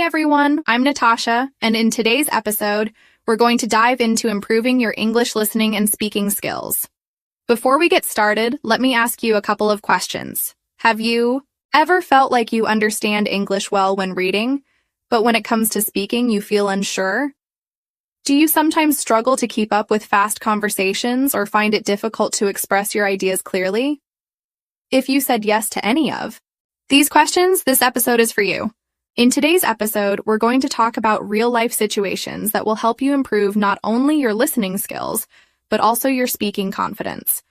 everyone, I'm Natasha, and in today's episode, we're going to dive into improving your English listening and speaking skills. Before we get started, let me ask you a couple of questions. Have you ever felt like you understand English well when reading, but when it comes to speaking, you feel unsure? Do you sometimes struggle to keep up with fast conversations or find it difficult to express your ideas clearly? If you said yes to any of these questions, this episode is for you. In today's episode, we're going to talk about real-life situations that will help you improve not only your listening skills, but also your speaking confidence.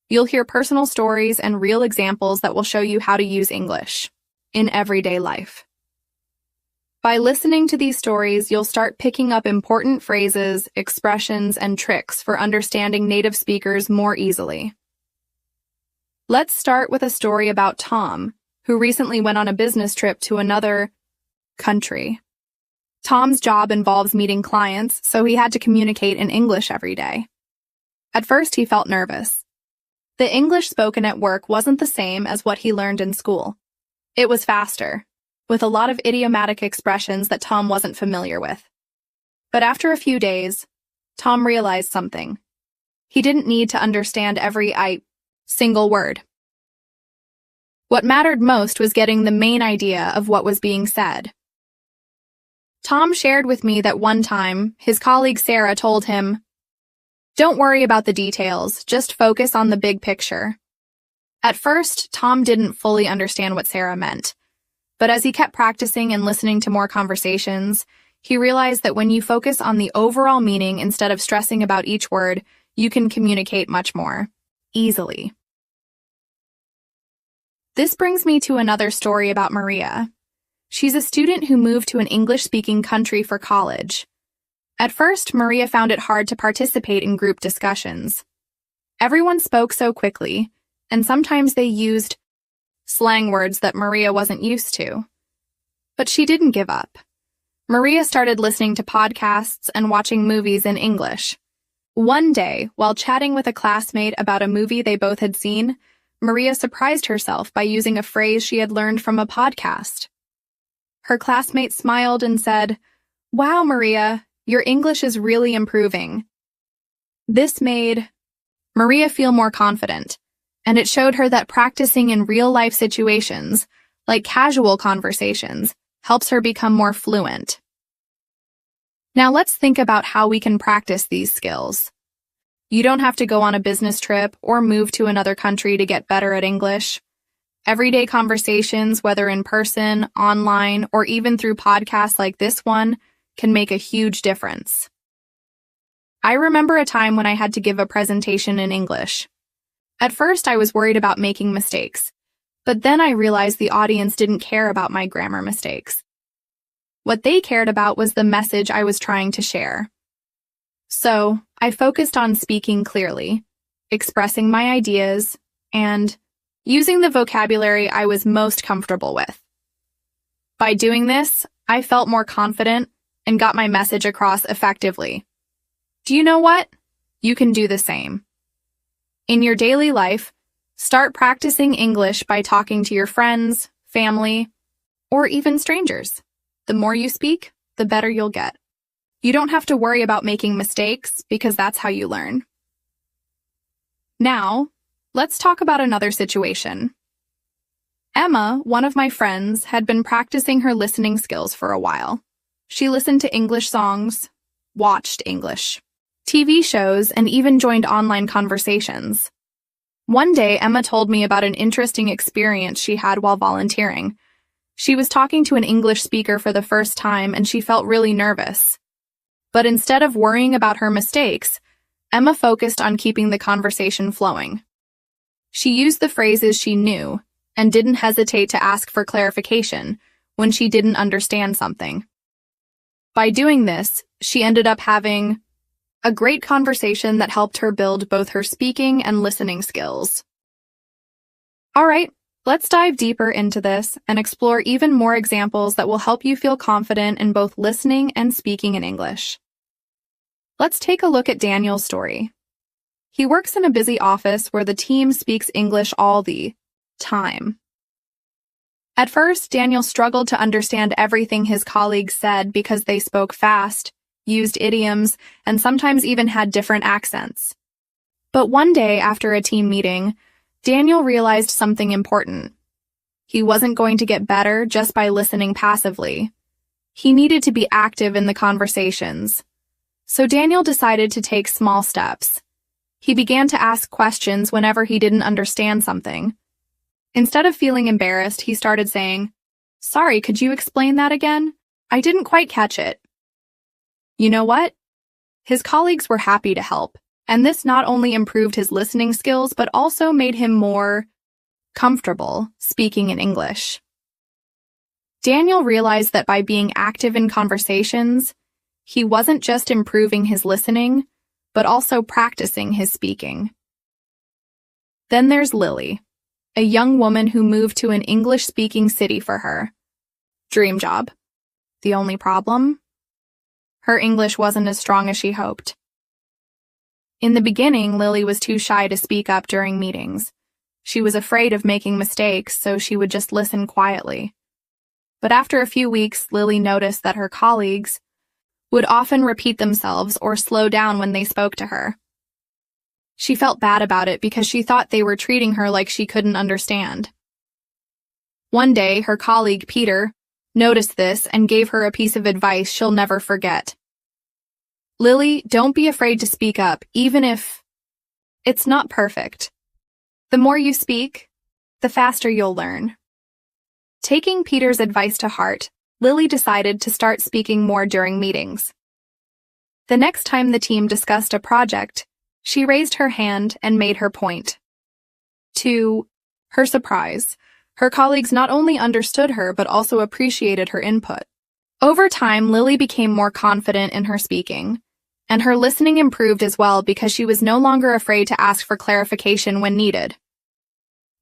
You'll hear personal stories and real examples that will show you how to use English in everyday life. By listening to these stories, you'll start picking up important phrases, expressions, and tricks for understanding native speakers more easily. Let's start with a story about Tom, who recently went on a business trip to another country. Tom's job involves meeting clients, so he had to communicate in English every day. At first, he felt nervous. The English spoken at work wasn't the same as what he learned in school. It was faster, with a lot of idiomatic expressions that Tom wasn't familiar with. But after a few days, Tom realized something. He didn't need to understand every single word. What mattered most was getting the main idea of what was being said. Tom shared with me that one time, his colleague Sarah told him, "Don't worry about the details, just focus on the big picture." At first, Tom didn't fully understand what Sarah meant, but as he kept practicing and listening to more conversations, he realized that when you focus on the overall meaning instead of stressing about each word, you can communicate much more easily. This brings me to another story about Maria. She's a student who moved to an English-speaking country for college. At first, Maria found it hard to participate in group discussions. Everyone spoke so quickly, and sometimes they used slang words that Maria wasn't used to. But she didn't give up. Maria started listening to podcasts and watching movies in English. One day, while chatting with a classmate about a movie they both had seen, Maria surprised herself by using a phrase she had learned from a podcast. Her classmate smiled and said, "Wow, Maria, your English is really improving." This made Maria feel more confident, and it showed her that practicing in real-life situations, like casual conversations, helps her become more fluent. Now let's think about how we can practice these skills. You don't have to go on a business trip or move to another country to get better at English. Everyday conversations, whether in person, online, or even through podcasts like this one, can make a huge difference. I remember a time when I had to give a presentation in English. At first, I was worried about making mistakes, but then I realized the audience didn't care about my grammar mistakes. What they cared about was the message I was trying to share. So, I focused on speaking clearly, expressing my ideas, and using the vocabulary I was most comfortable with. By doing this, I felt more confident and got my message across effectively. Do you know what? You can do the same. In your daily life, start practicing English by talking to your friends, family, or even strangers. The more you speak, the better you'll get. You don't have to worry about making mistakes because that's how you learn. Now, let's talk about another situation. Emma, one of my friends, had been practicing her listening skills for a while. She listened to English songs, watched English TV shows, and even joined online conversations. One day, Emma told me about an interesting experience she had while volunteering. She was talking to an English speaker for the first time, and she felt really nervous. But instead of worrying about her mistakes, Emma focused on keeping the conversation flowing. She used the phrases she knew and didn't hesitate to ask for clarification when she didn't understand something. By doing this, she ended up having a great conversation that helped her build both her speaking and listening skills. All right, let's dive deeper into this and explore even more examples that will help you feel confident in both listening and speaking in English. Let's take a look at Daniel's story. He works in a busy office where the team speaks English all the time. At first, Daniel struggled to understand everything his colleagues said because they spoke fast, used idioms, and sometimes even had different accents. But one day after a team meeting, Daniel realized something important. He wasn't going to get better just by listening passively. He needed to be active in the conversations. So Daniel decided to take small steps. He began to ask questions whenever he didn't understand something. Instead of feeling embarrassed, he started saying, "Sorry, could you explain that again? I didn't quite catch it." You know what? His colleagues were happy to help, and this not only improved his listening skills, but also made him more comfortable speaking in English. Daniel realized that by being active in conversations, he wasn't just improving his listening, but also practicing his speaking. Then there's Lily, a young woman who moved to an English-speaking city for her dream job. The only problem? Her English wasn't as strong as she hoped. In the beginning, Lily was too shy to speak up during meetings. She was afraid of making mistakes, so she would just listen quietly. But after a few weeks, Lily noticed that her colleagues would often repeat themselves or slow down when they spoke to her. She felt bad about it because she thought they were treating her like she couldn't understand. One day, her colleague, Peter, noticed this and gave her a piece of advice she'll never forget. "Lily, don't be afraid to speak up, even if it's not perfect. The more you speak, the faster you'll learn." Taking Peter's advice to heart, Lily decided to start speaking more during meetings. The next time the team discussed a project, she raised her hand and made her point. To her surprise, her colleagues not only understood her but also appreciated her input. Over time, Lily became more confident in her speaking, and her listening improved as well because she was no longer afraid to ask for clarification when needed.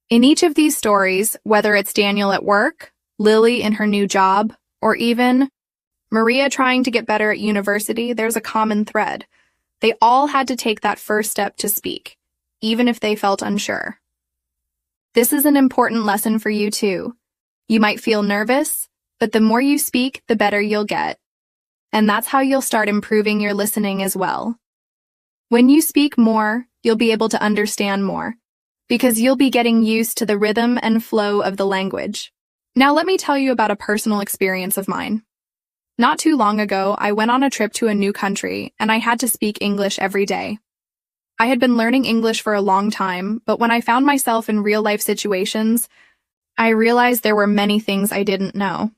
In each of these stories, whether it's Daniel at work, Lily in her new job, or even Maria trying to get better at university, there's a common thread. They all had to take that first step to speak, even if they felt unsure. This is an important lesson for you too. You might feel nervous, but the more you speak, the better you'll get. And that's how you'll start improving your listening as well. When you speak more, you'll be able to understand more, because you'll be getting used to the rhythm and flow of the language. Now let me tell you about a personal experience of mine. Not too long ago, I went on a trip to a new country, and I had to speak English every day. I had been learning English for a long time, but when I found myself in real-life situations, I realized there were many things I didn't know.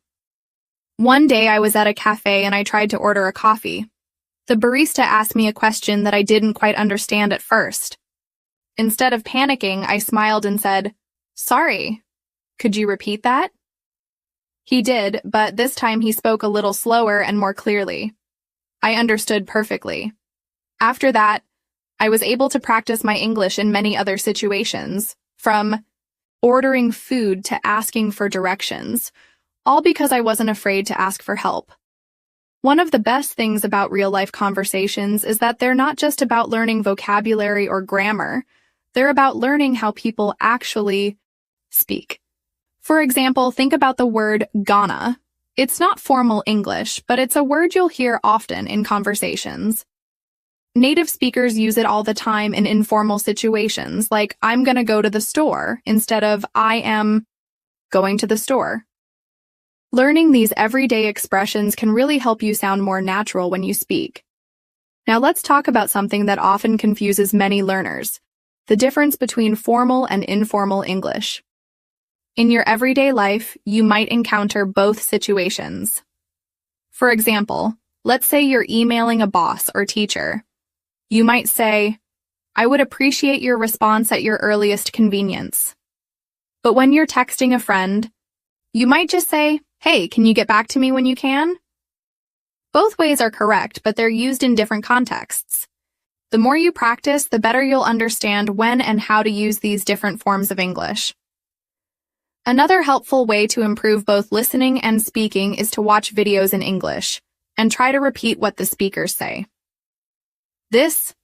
One day I was at a cafe and I tried to order a coffee. The barista asked me a question that I didn't quite understand at first. Instead of panicking, I smiled and said, "Sorry, could you repeat that?" He did, but this time he spoke a little slower and more clearly. I understood perfectly. After that, I was able to practice my English in many other situations, from ordering food to asking for directions, all because I wasn't afraid to ask for help. One of the best things about real-life conversations is that they're not just about learning vocabulary or grammar. They're about learning how people actually speak. For example, think about the word gonna. It's not formal English, but it's a word you'll hear often in conversations. Native speakers use it all the time in informal situations, like "I'm gonna go to the store" instead of "I am going to the store." Learning these everyday expressions can really help you sound more natural when you speak. Now let's talk about something that often confuses many learners: the difference between formal and informal English. In your everyday life, you might encounter both situations. For example, let's say you're emailing a boss or teacher. You might say, "I would appreciate your response at your earliest convenience." But when you're texting a friend, you might just say, "Hey, can you get back to me when you can?" Both ways are correct, but they're used in different contexts. The more you practice, the better you'll understand when and how to use these different forms of English. Another helpful way to improve both listening and speaking is to watch videos in English and try to repeat what the speakers say. This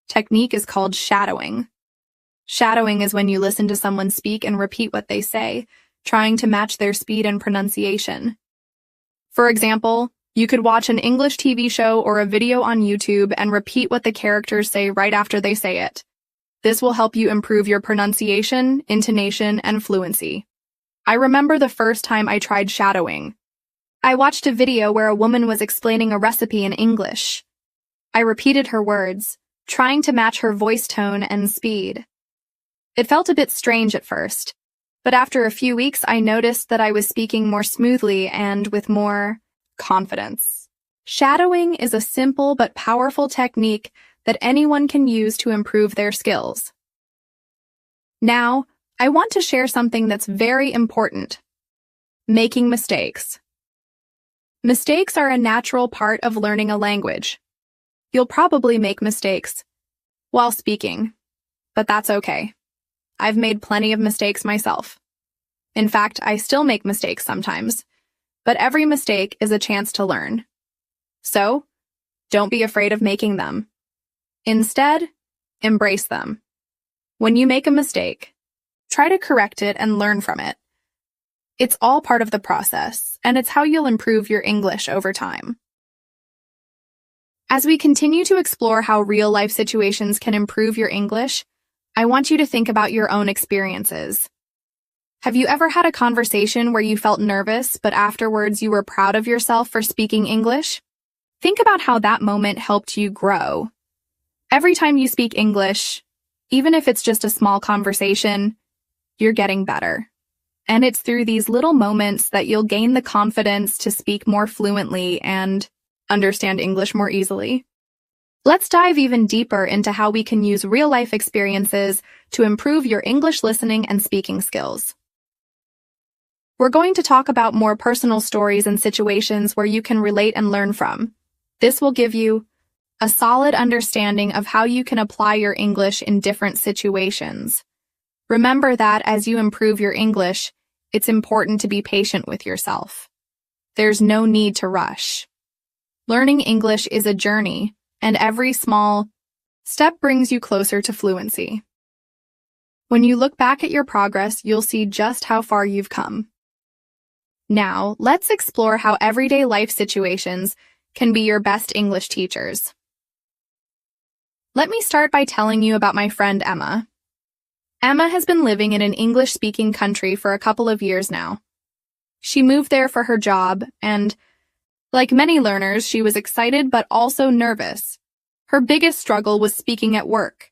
technique is called shadowing. Shadowing is when you listen to someone speak and repeat what they say. trying to match their speed and pronunciation. For example, you could watch an English TV show or a video on YouTube and repeat what the characters say right after they say it. This will help you improve your pronunciation, intonation, and fluency. I remember the first time I tried shadowing. I watched a video where a woman was explaining a recipe in English. I repeated her words, trying to match her voice tone and speed. It felt a bit strange at first, but after a few weeks I noticed that I was speaking more smoothly and with more confidence. Shadowing is a simple but powerful technique that anyone can use to improve their skills. Now, I want to share something that's very important: making mistakes. Mistakes are a natural part of learning a language. You'll probably make mistakes while speaking, but that's okay. I've made plenty of mistakes myself. In fact, I still make mistakes sometimes, but every mistake is a chance to learn. So, don't be afraid of making them. Instead, embrace them. When you make a mistake, try to correct it and learn from it. It's all part of the process, and it's how you'll improve your English over time. As we continue to explore how real-life situations can improve your English, I want you to think about your own experiences. Have you ever had a conversation where you felt nervous, but afterwards you were proud of yourself for speaking English? Think about how that moment helped you grow. Every time you speak English, even if it's just a small conversation, you're getting better. And it's through these little moments that you'll gain the confidence to speak more fluently and understand English more easily. Let's dive even deeper into how we can use real-life experiences to improve your English listening and speaking skills. We're going to talk about more personal stories and situations where you can relate and learn from. This will give you a solid understanding of how you can apply your English in different situations. Remember that as you improve your English, it's important to be patient with yourself. There's no need to rush. Learning English is a journey, and every small step brings you closer to fluency. When you look back at your progress, you'll see just how far you've come. Now, let's explore how everyday life situations can be your best English teachers. Let me start by telling you about my friend Emma. Emma has been living in an English-speaking country for a couple of years now. She moved there for her job, and like many learners, she was excited but also nervous. Her biggest struggle was speaking at work.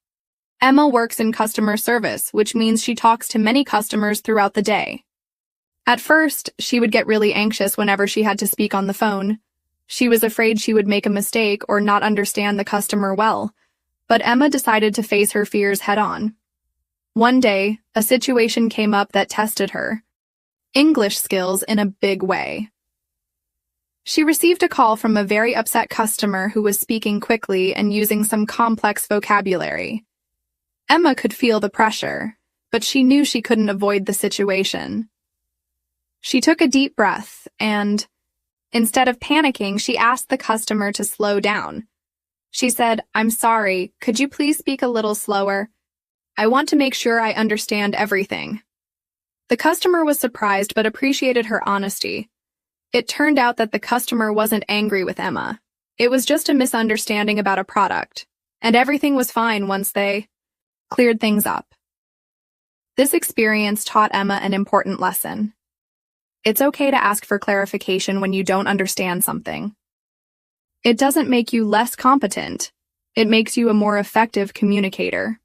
Emma works in customer service, which means she talks to many customers throughout the day. At first, she would get really anxious whenever she had to speak on the phone. She was afraid she would make a mistake or not understand the customer well, but Emma decided to face her fears head-on. One day, a situation came up that tested her English skills in a big way. She received a call from a very upset customer who was speaking quickly and using some complex vocabulary. Emma could feel the pressure, but she knew she couldn't avoid the situation. She took a deep breath and, instead of panicking, she asked the customer to slow down. She said, "I'm sorry, could you please speak a little slower? I want to make sure I understand everything." The customer was surprised but appreciated her honesty. It turned out that the customer wasn't angry with Emma. It was just a misunderstanding about a product, and everything was fine once they cleared things up. This experience taught Emma an important lesson. It's okay to ask for clarification when you don't understand something. It doesn't make you less competent. It makes you a more effective communicator.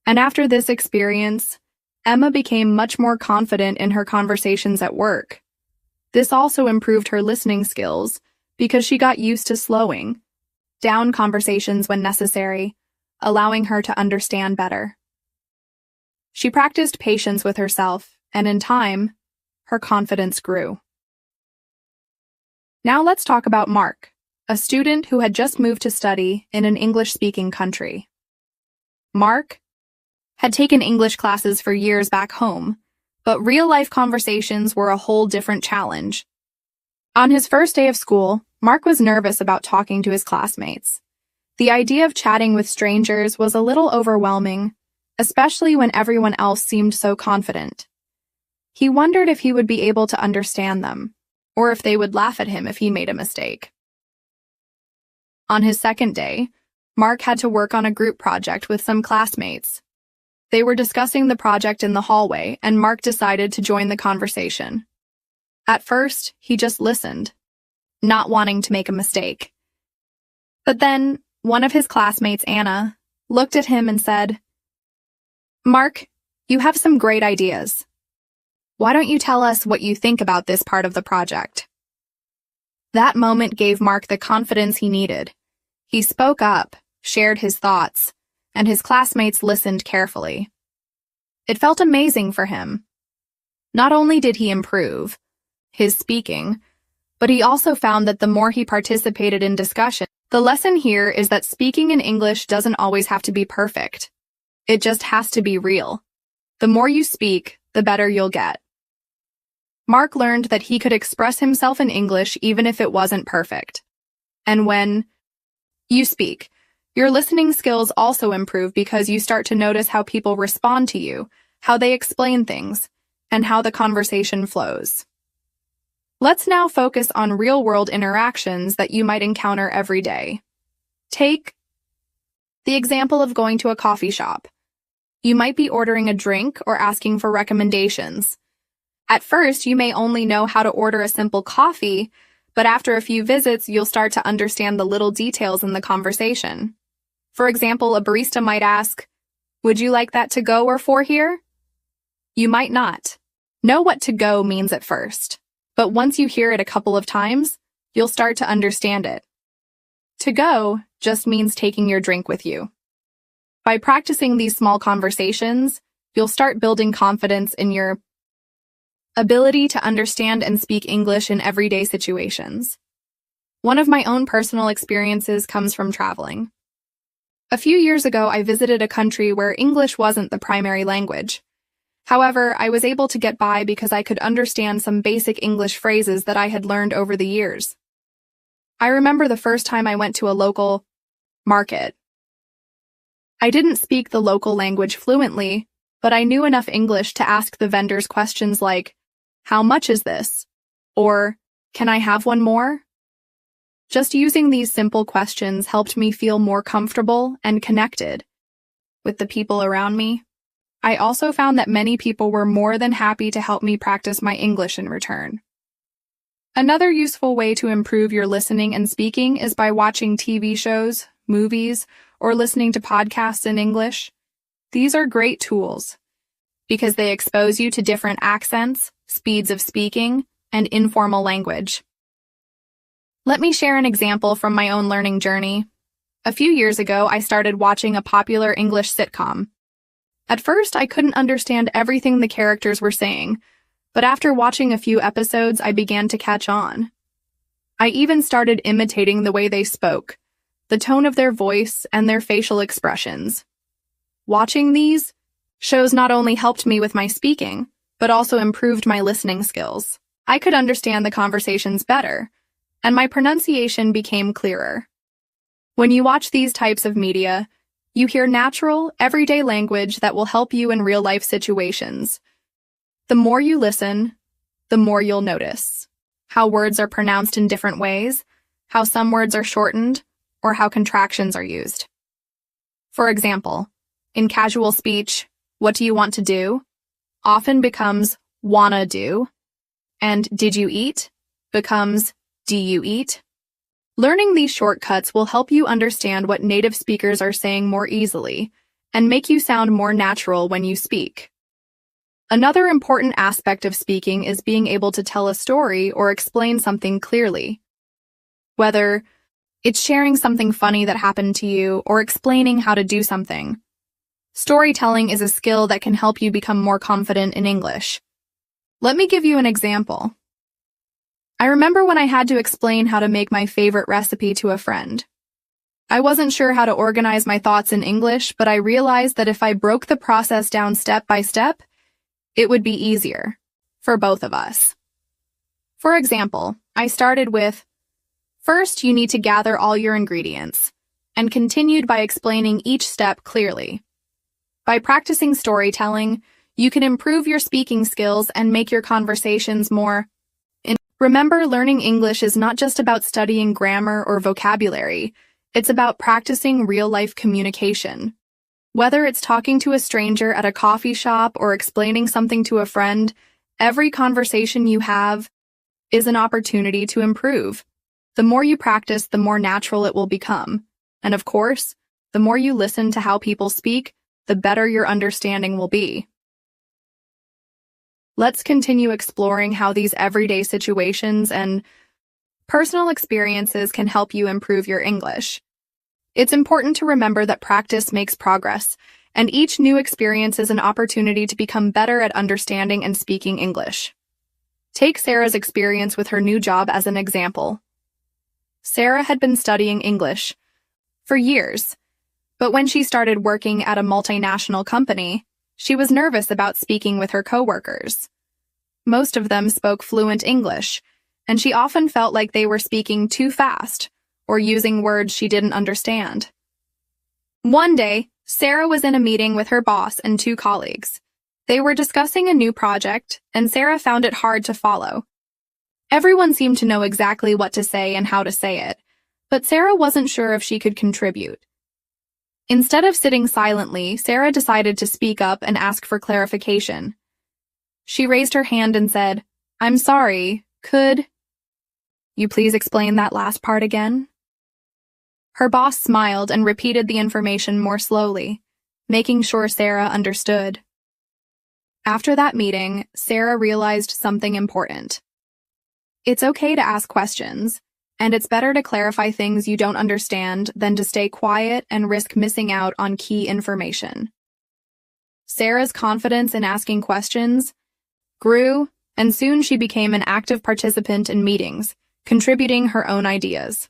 And after this experience, Emma became much more confident in her conversations at work. This also improved her listening skills because she got used to slowing down conversations when necessary, allowing her to understand better. She practiced patience with herself, and in time, her confidence grew. Now let's talk about Mark, a student who had just moved to study in an English-speaking country. Mark had taken English classes for years back home, but real-life conversations were a whole different challenge. On his first day of school, Mark was nervous about talking to his classmates. The idea of chatting with strangers was a little overwhelming, especially when everyone else seemed so confident. He wondered if he would be able to understand them, or if they would laugh at him if he made a mistake. On his second day, Mark had to work on a group project with some classmates. They were discussing the project in the hallway, and Mark decided to join the conversation. At first, he just listened, not wanting to make a mistake. But then, one of his classmates, Anna, looked at him and said, "Mark, you have some great ideas. Why don't you tell us what you think about this part of the project?" That moment gave Mark the confidence he needed. He spoke up, shared his thoughts, and his classmates listened carefully. It felt amazing for him. Not only did he improve his speaking, but he also found that the more he participated in discussion, the lesson here is that speaking in English doesn't always have to be perfect. It just has to be real. The more you speak, the better you'll get. Mark learned that he could express himself in English even if it wasn't perfect. And when you speak, your listening skills also improve because you start to notice how people respond to you, how they explain things, and how the conversation flows. Let's now focus on real-world interactions that you might encounter every day. Take the example of going to a coffee shop. You might be ordering a drink or asking for recommendations. At first, you may only know how to order a simple coffee, but after a few visits, you'll start to understand the little details in the conversation. For example, a barista might ask, "Would you like that to go or for here?" You might not know what to go means at first, but once you hear it a couple of times, you'll start to understand it. To go just means taking your drink with you. By practicing these small conversations, you'll start building confidence in your ability to understand and speak English in everyday situations. One of my own personal experiences comes from traveling. A few years ago, I visited a country where English wasn't the primary language. However, I was able to get by because I could understand some basic English phrases that I had learned over the years. I remember the first time I went to a local market. I didn't speak the local language fluently, but I knew enough English to ask the vendors questions like, "How much is this?" or "Can I have one more?" Just using these simple questions helped me feel more comfortable and connected with the people around me. I also found that many people were more than happy to help me practice my English in return. Another useful way to improve your listening and speaking is by watching TV shows, movies, or listening to podcasts in English. These are great tools because they expose you to different accents, speeds of speaking, and informal language. Let me share an example from my own learning journey. A few years ago, I started watching a popular English sitcom. At first, I couldn't understand everything the characters were saying, but after watching a few episodes, I began to catch on. I even started imitating the way they spoke, the tone of their voice, and their facial expressions. Watching these shows not only helped me with my speaking, but also improved my listening skills. I could understand the conversations better, and my pronunciation became clearer. When you watch these types of media, you hear natural, everyday language that will help you in real-life situations. The more you listen, the more you'll notice how words are pronounced in different ways, how some words are shortened, or how contractions are used. For example, in casual speech, "What do you want to do?" often becomes "wanna do," and "did you eat?" becomes "do you eat?" Learning these shortcuts will help you understand what native speakers are saying more easily and make you sound more natural when you speak. Another important aspect of speaking is being able to tell a story or explain something clearly. Whether it's sharing something funny that happened to you or explaining how to do something, storytelling is a skill that can help you become more confident in English. Let me give you an example. I remember when I had to explain how to make my favorite recipe to a friend. I wasn't sure how to organize my thoughts in English, but I realized that if I broke the process down step by step, it would be easier for both of us. For example, I started with, first you need to gather all your ingredients, and continued by explaining each step clearly. By practicing storytelling, You can improve your speaking skills and make your conversations more. Remember, learning English is not just about studying grammar or vocabulary. It's about practicing real-life communication. Whether it's talking to a stranger at a coffee shop or explaining something to a friend, every conversation you have is an opportunity to improve. The more you practice, the more natural it will become. And of course, the more you listen to how people speak, the better your understanding will be. Let's continue exploring how these everyday situations and personal experiences can help you improve your English. It's important to remember that practice makes progress, and each new experience is an opportunity to become better at understanding and speaking English. Take Sarah's experience with her new job as an example. Sarah had been studying English for years, but when she started working at a multinational company, she was nervous about speaking with her coworkers. Most of them spoke fluent English, and she often felt like they were speaking too fast or using words she didn't understand. One day, Sarah was in a meeting with her boss and two colleagues. They were discussing a new project, and Sarah found it hard to follow. Everyone seemed to know exactly what to say and how to say it, but Sarah wasn't sure if she could contribute. Instead of sitting silently, Sarah decided to speak up and ask for clarification. She raised her hand and said, "I'm sorry, could you please explain that last part again?" Her boss smiled and repeated the information more slowly, making sure Sarah understood. After that meeting, Sarah realized something important. It's okay to ask questions, and it's better to clarify things you don't understand than to stay quiet and risk missing out on key information. Sarah's confidence in asking questions grew, and soon she became an active participant in meetings, contributing her own ideas.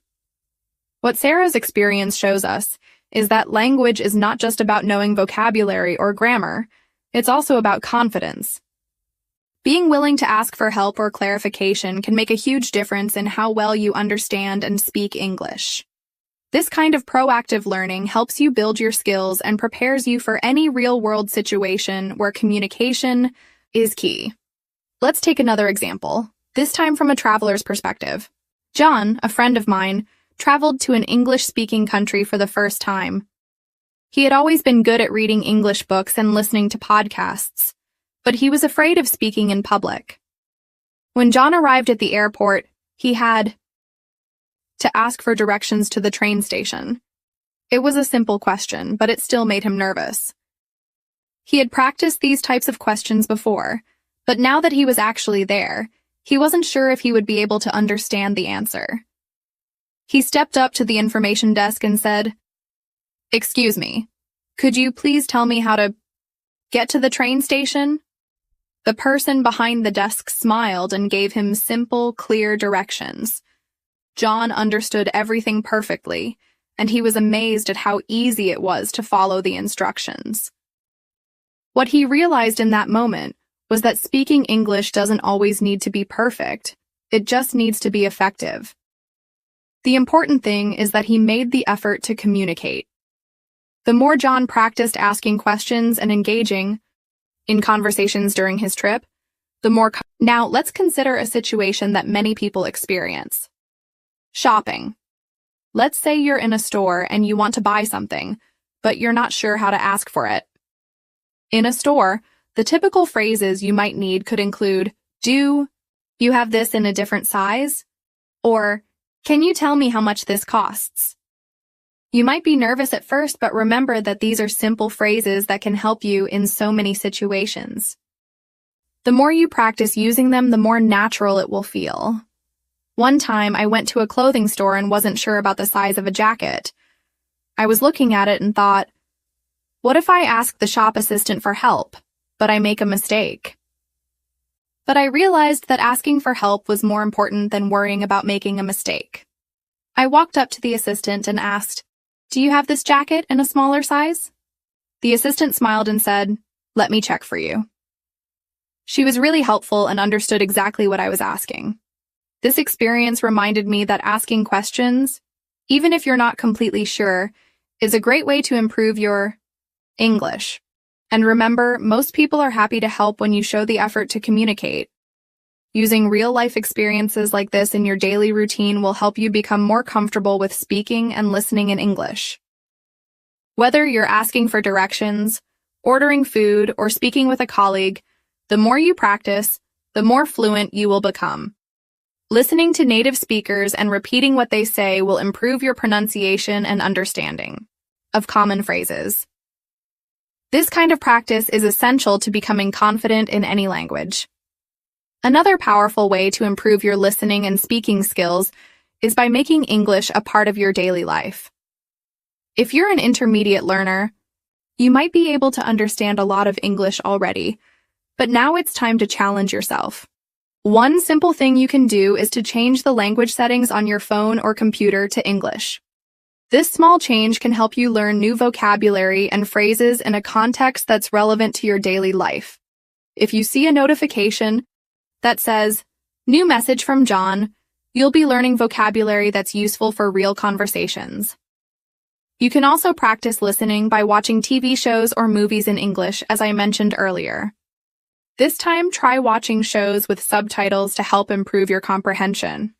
What Sarah's experience shows us is that language is not just about knowing vocabulary or grammar, it's also about confidence. Being willing to ask for help or clarification can make a huge difference in how well you understand and speak English. This kind of proactive learning helps you build your skills and prepares you for any real-world situation where communication is key. Let's take another example, this time from a traveler's perspective. John, a friend of mine, traveled to an English-speaking country for the first time. He had always been good at reading English books and listening to podcasts, but he was afraid of speaking in public. When John arrived at the airport, he had to ask for directions to the train station. It was a simple question, but it still made him nervous. He had practiced these types of questions before, but now that he was actually there, he wasn't sure if he would be able to understand the answer. He stepped up to the information desk and said, "Excuse me, could you please tell me how to get to the train station?" The person behind the desk smiled and gave him simple, clear directions. John understood everything perfectly, and he was amazed at how easy it was to follow the instructions. What he realized in that moment was that speaking English doesn't always need to be perfect, it just needs to be effective. The important thing is that he made the effort to communicate. The more John practiced asking questions and engaging in conversations during his trip, the more. Now, let's consider a situation that many people experience. Shopping. Let's say you're in a store and you want to buy something, but you're not sure how to ask for it. In a store, the typical phrases you might need could include, "Do you have this in a different size?" Or, "Can you tell me how much this costs?" You might be nervous at first, but remember that these are simple phrases that can help you in so many situations. The more you practice using them, the more natural it will feel. One time, I went to a clothing store and wasn't sure about the size of a jacket. I was looking at it and thought, what if I ask the shop assistant for help, but I make a mistake? But I realized that asking for help was more important than worrying about making a mistake. I walked up to the assistant and asked, "Do you have this jacket in a smaller size?" The assistant smiled and said, "Let me check for you." She was really helpful and understood exactly what I was asking. This experience reminded me that asking questions, even if you're not completely sure, is a great way to improve your English. And remember, most people are happy to help when you show the effort to communicate. Using real-life experiences like this in your daily routine will help you become more comfortable with speaking and listening in English. Whether you're asking for directions, ordering food, or speaking with a colleague, the more you practice, the more fluent you will become. Listening to native speakers and repeating what they say will improve your pronunciation and understanding of common phrases. This kind of practice is essential to becoming confident in any language. Another powerful way to improve your listening and speaking skills is by making English a part of your daily life. If you're an intermediate learner, you might be able to understand a lot of English already, but now it's time to challenge yourself. One simple thing you can do is to change the language settings on your phone or computer to English. This small change can help you learn new vocabulary and phrases in a context that's relevant to your daily life. If you see a notification that says, "New message from John," you'll be learning vocabulary that's useful for real conversations. You can also practice listening by watching TV shows or movies in English, as I mentioned earlier. This time, try watching shows with subtitles to help improve your comprehension.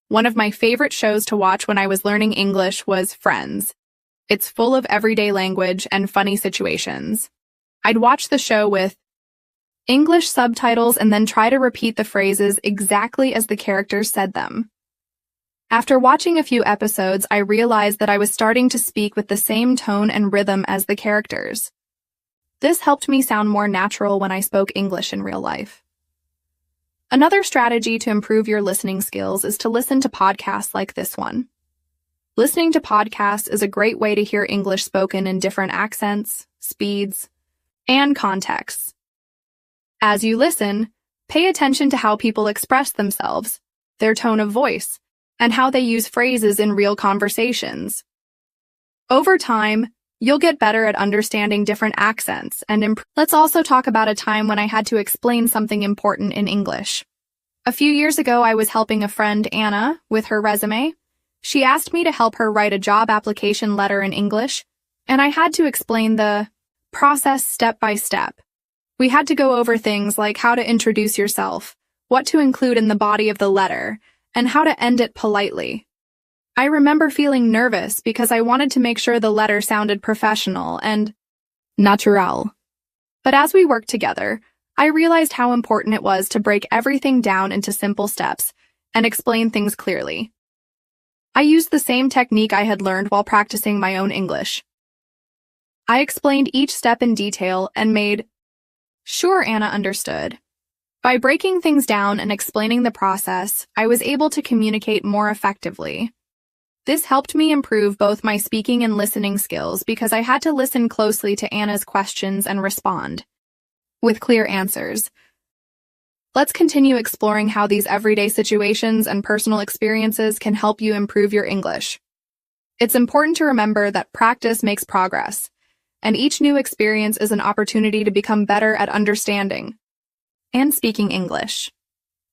One of my favorite shows to watch when I was learning English was Friends. It's full of everyday language and funny situations. I'd watch the show with English subtitles and then try to repeat the phrases exactly as the characters said them. After watching a few episodes, I realized that I was starting to speak with the same tone and rhythm as the characters. This helped me sound more natural when I spoke English in real life. Another strategy to improve your listening skills is to listen to podcasts like this one. Listening to podcasts is a great way to hear English spoken in different accents, speeds, and contexts. As you listen, pay attention to how people express themselves, their tone of voice, and how they use phrases in real conversations. Over time, you'll get better at understanding different accents and Let's also talk about a time when I had to explain something important in English. A few years ago, I was helping a friend, Anna, with her resume. She asked me to help her write a job application letter in English, and I had to explain the process step by step. We had to go over things like how to introduce yourself, what to include in the body of the letter, and how to end it politely. I remember feeling nervous because I wanted to make sure the letter sounded professional and natural. But as we worked together, I realized how important it was to break everything down into simple steps and explain things clearly. I used the same technique I had learned while practicing my own English. I explained each step in detail and made sure Anna understood. By breaking things down and explaining the process, I was able to communicate more effectively. This helped me improve both my speaking and listening skills because I had to listen closely to Anna's questions and respond with clear answers. Let's continue exploring how these everyday situations and personal experiences can help you improve your English. It's important to remember that practice makes progress, and each new experience is an opportunity to become better at understanding and speaking English.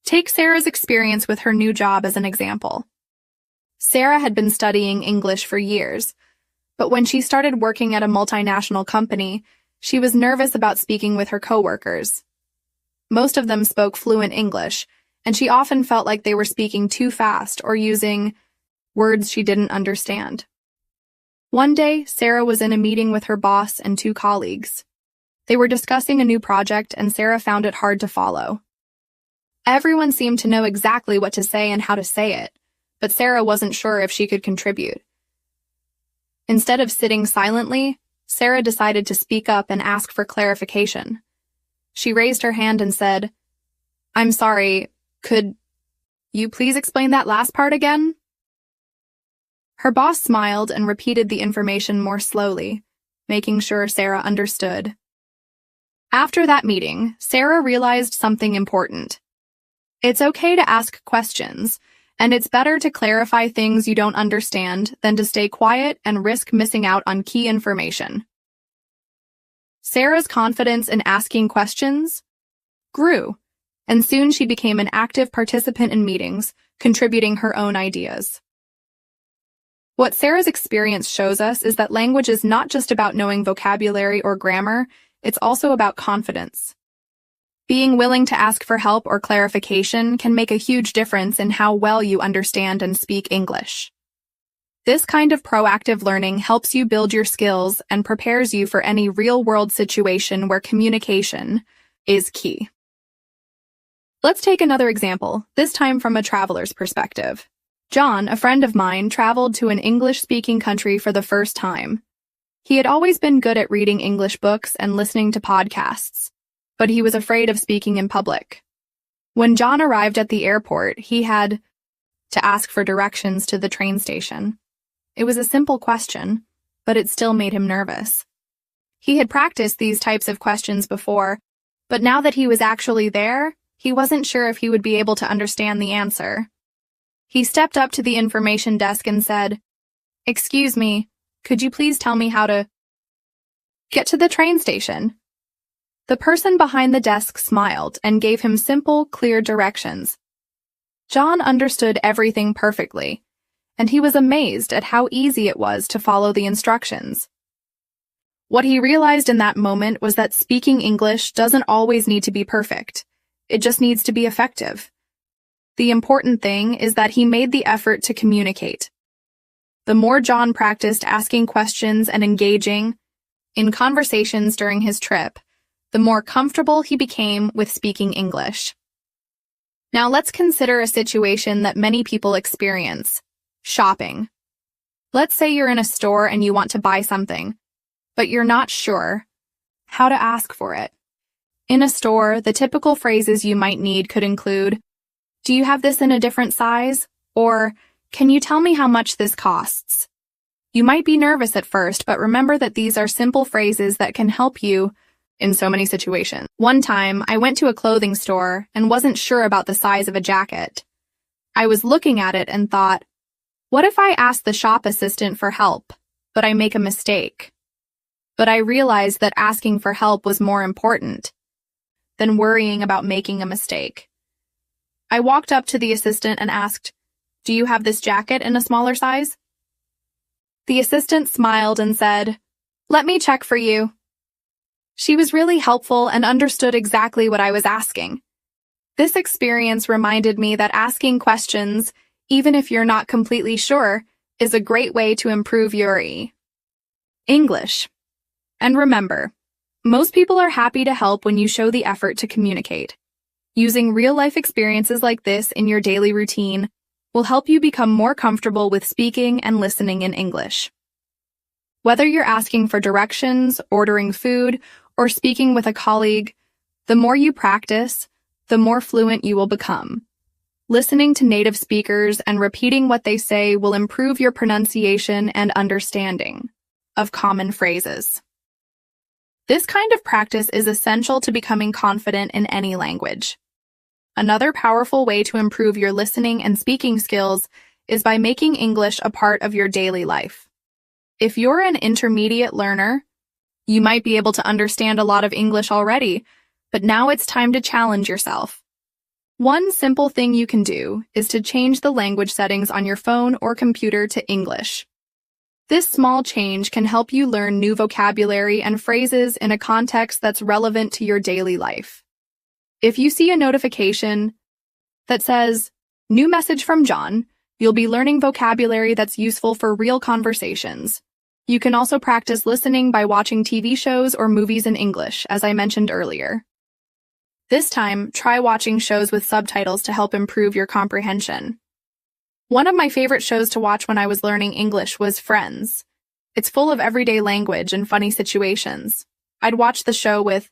Take Sarah's experience with her new job as an example. Sarah had been studying English for years, but when she started working at a multinational company, she was nervous about speaking with her coworkers. Most of them spoke fluent English, and she often felt like they were speaking too fast or using words she didn't understand. One day, Sarah was in a meeting with her boss and two colleagues. They were discussing a new project, and Sarah found it hard to follow. Everyone seemed to know exactly what to say and how to say it, but Sarah wasn't sure if she could contribute. Instead of sitting silently, Sarah decided to speak up and ask for clarification. She raised her hand and said, "I'm sorry, could you please explain that last part again?" Her boss smiled and repeated the information more slowly, making sure Sarah understood. After that meeting, Sarah realized something important. It's okay to ask questions, and it's better to clarify things you don't understand than to stay quiet and risk missing out on key information. Sarah's confidence in asking questions grew, and soon she became an active participant in meetings, contributing her own ideas. What Sarah's experience shows us is that language is not just about knowing vocabulary or grammar, it's also about confidence. Being willing to ask for help or clarification can make a huge difference in how well you understand and speak English. This kind of proactive learning helps you build your skills and prepares you for any real-world situation where communication is key. Let's take another example, this time from a traveler's perspective. John, a friend of mine, traveled to an English-speaking country for the first time. He had always been good at reading English books and listening to podcasts, but he was afraid of speaking in public. When John arrived at the airport, he had to ask for directions to the train station. It was a simple question, but it still made him nervous. He had practiced these types of questions before, but now that he was actually there, he wasn't sure if he would be able to understand the answer. He stepped up to the information desk and said, "Excuse me, could you please tell me how to get to the train station?" The person behind the desk smiled and gave him simple, clear directions. John understood everything perfectly, and he was amazed at how easy it was to follow the instructions. What he realized in that moment was that speaking English doesn't always need to be perfect. It just needs to be effective. The important thing is that he made the effort to communicate. The more John practiced asking questions and engaging in conversations during his trip, the more comfortable he became with speaking English. Now let's consider a situation that many people experience: shopping. Let's say you're in a store and you want to buy something, but you're not sure how to ask for it. In a store, the typical phrases you might need could include, "Do you have this in a different size?" Or, "Can you tell me how much this costs?" You might be nervous at first, but remember that these are simple phrases that can help you in so many situations. One time, I went to a clothing store and wasn't sure about the size of a jacket. I was looking at it and thought, what if I ask the shop assistant for help, but I make a mistake? But I realized that asking for help was more important than worrying about making a mistake. I walked up to the assistant and asked, "Do you have this jacket in a smaller size?" The assistant smiled and said, "Let me check for you." She was really helpful and understood exactly what I was asking. This experience reminded me that asking questions, even if you're not completely sure, is a great way to improve your English. And remember, most people are happy to help when you show the effort to communicate. Using real-life experiences like this in your daily routine will help you become more comfortable with speaking and listening in English. Whether you're asking for directions, ordering food, or speaking with a colleague, the more you practice, the more fluent you will become. Listening to native speakers and repeating what they say will improve your pronunciation and understanding of common phrases. This kind of practice is essential to becoming confident in any language. Another powerful way to improve your listening and speaking skills is by making English a part of your daily life. If you're an intermediate learner, you might be able to understand a lot of English already, but now it's time to challenge yourself. One simple thing you can do is to change the language settings on your phone or computer to English. This small change can help you learn new vocabulary and phrases in a context that's relevant to your daily life. If you see a notification that says, "New message from John," you'll be learning vocabulary that's useful for real conversations. You can also practice listening by watching TV shows or movies in English, as I mentioned earlier. This time, try watching shows with subtitles to help improve your comprehension. One of my favorite shows to watch when I was learning English was Friends. It's full of everyday language and funny situations. I'd watch the show with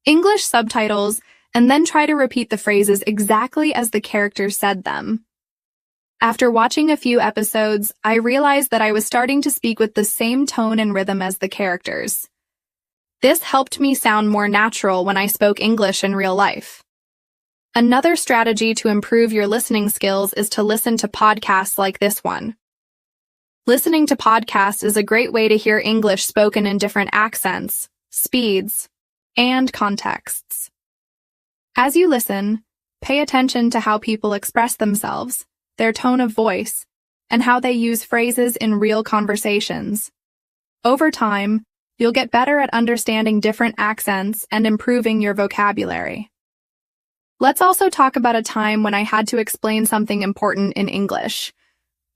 English subtitles and then try to repeat the phrases exactly as the characters said them. After watching a few episodes, I realized that I was starting to speak with the same tone and rhythm as the characters. This helped me sound more natural when I spoke English in real life. Another strategy to improve your listening skills is to listen to podcasts like this one. Listening to podcasts is a great way to hear English spoken in different accents, speeds, and contexts. As you listen, pay attention to how people express themselves, their tone of voice, and how they use phrases in real conversations. Over time, you'll get better at understanding different accents and improving your vocabulary. Let's also talk about a time when I had to explain something important in English.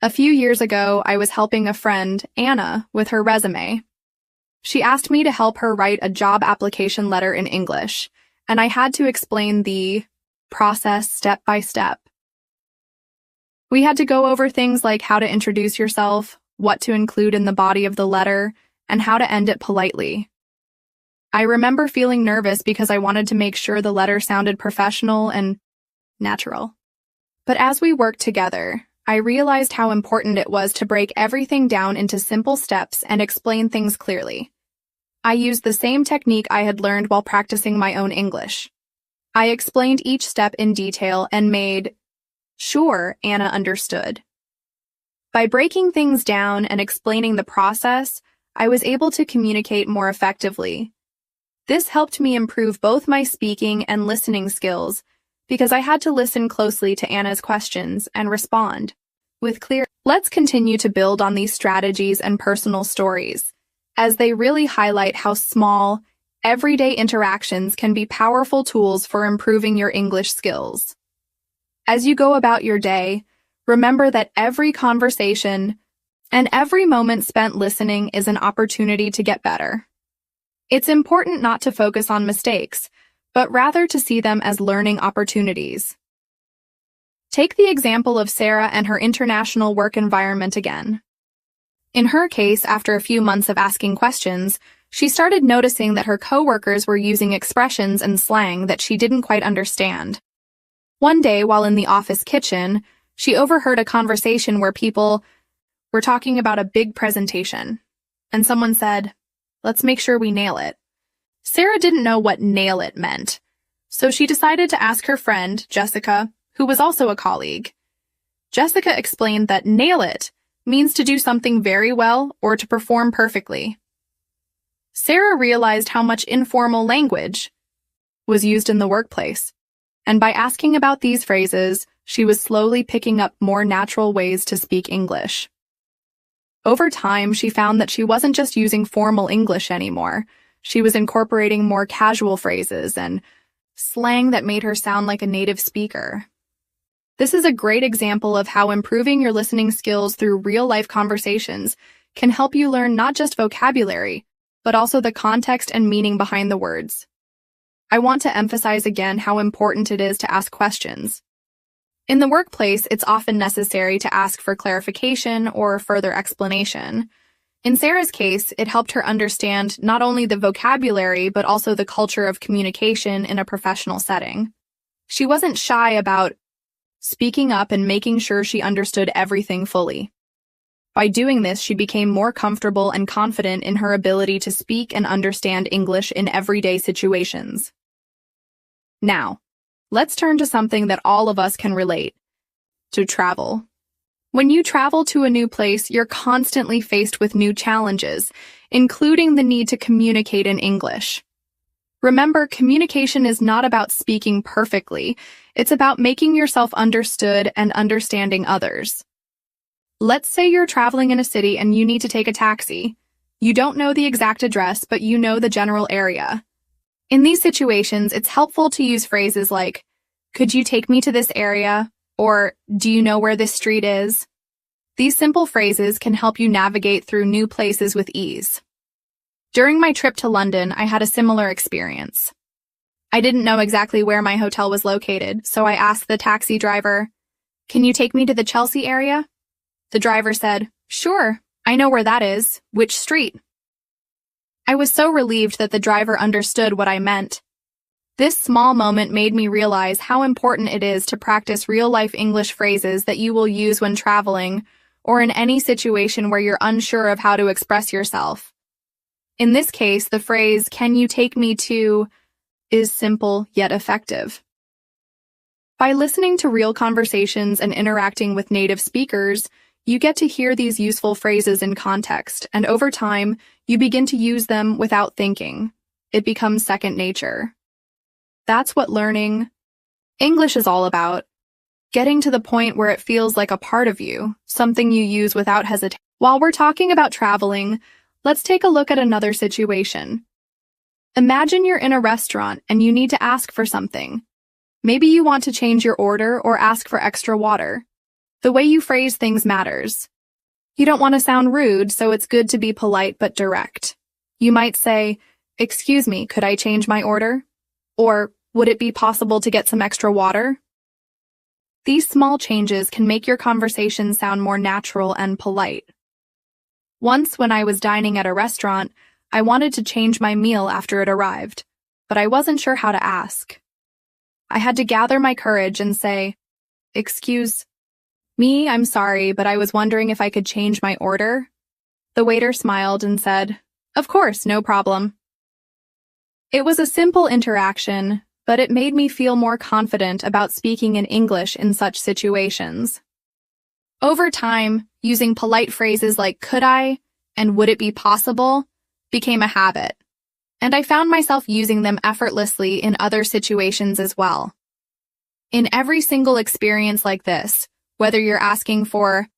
A few years ago, I was helping a friend, Anna, with her resume. She asked me to help her write a job application letter in English, and I had to explain the process step by step. We had to go over things like how to introduce yourself, what to include in the body of the letter, and how to end it politely. I remember feeling nervous because I wanted to make sure the letter sounded professional and natural. But as we worked together, I realized how important it was to break everything down into simple steps and explain things clearly. I used the same technique I had learned while practicing my own English. I explained each step in detail and made sure Anna understood. By breaking things down and explaining the process, I was able to communicate more effectively. This helped me improve both my speaking and listening skills because I had to listen closely to Anna's questions and respond with clear. Let's continue to build on these strategies and personal stories, as they really highlight how small, everyday interactions can be powerful tools for improving your English skills. As you go about your day, remember that every conversation and every moment spent listening is an opportunity to get better. It's important not to focus on mistakes, but rather to see them as learning opportunities. Take the example of Sarah and her international work environment again. In her case, after a few months of asking questions, she started noticing that her coworkers were using expressions and slang that she didn't quite understand. One day, while in the office kitchen, she overheard a conversation where people were talking about a big presentation, and someone said, "Let's make sure we nail it." Sarah didn't know what nail it meant, so she decided to ask her friend, Jessica, who was also a colleague. Jessica explained that nail it means to do something very well or to perform perfectly. Sarah realized how much informal language was used in the workplace, and by asking about these phrases, she was slowly picking up more natural ways to speak English. Over time, she found that she wasn't just using formal English anymore. She was incorporating more casual phrases and slang that made her sound like a native speaker. This is a great example of how improving your listening skills through real-life conversations can help you learn not just vocabulary, but also the context and meaning behind the words. I want to emphasize again how important it is to ask questions. In the workplace, it's often necessary to ask for clarification or further explanation. In Sarah's case, it helped her understand not only the vocabulary, but also the culture of communication in a professional setting. She wasn't shy about speaking up and making sure she understood everything fully. By doing this, she became more comfortable and confident in her ability to speak and understand English in everyday situations. Now, let's turn to something that all of us can relate: to travel. When you travel to a new place, you're constantly faced with new challenges, including the need to communicate in English. Remember, communication is not about speaking perfectly. It's about making yourself understood and understanding others. Let's say you're traveling in a city and you need to take a taxi. You don't know the exact address, but you know the general area. In these situations, it's helpful to use phrases like, "Could you take me to this area?" or "Do you know where this street is?" These simple phrases can help you navigate through new places with ease. During my trip to London, I had a similar experience. I didn't know exactly where my hotel was located, so I asked the taxi driver, "Can you take me to the Chelsea area?" The driver said, "Sure, I know where that is. Which street?" I was so relieved that the driver understood what I meant. This small moment made me realize how important it is to practice real-life English phrases that you will use when traveling or in any situation where you're unsure of how to express yourself. In this case, the phrase, "Can you take me to," is simple yet effective. By listening to real conversations and interacting with native speakers, you get to hear these useful phrases in context, and over time, you begin to use them without thinking. It becomes second nature. That's what learning English is all about. getting to the point where it feels like a part of you, something you use without hesitation. While we're talking about traveling, let's take a look at another situation. Imagine you're in a restaurant and you need to ask for something. Maybe you want to change your order or ask for extra water. The way you phrase things matters. You don't want to sound rude, so it's good to be polite but direct. You might say, "Excuse me, could I change my order?" Or, "Would it be possible to get some extra water?" These small changes can make your conversation sound more natural and polite. Once, when I was dining at a restaurant, I wanted to change my meal after it arrived, but I wasn't sure how to ask. I had to gather my courage and say, "Excuse me, I'm sorry, but I was wondering if I could change my order." The waiter smiled and said, "Of course, no problem." It was a simple interaction, but it made me feel more confident about speaking in English in such situations. Over time, using polite phrases like "could I" and "would it be possible" became a habit, and I found myself using them effortlessly in other situations as well. In every single experience like this, whether you're asking for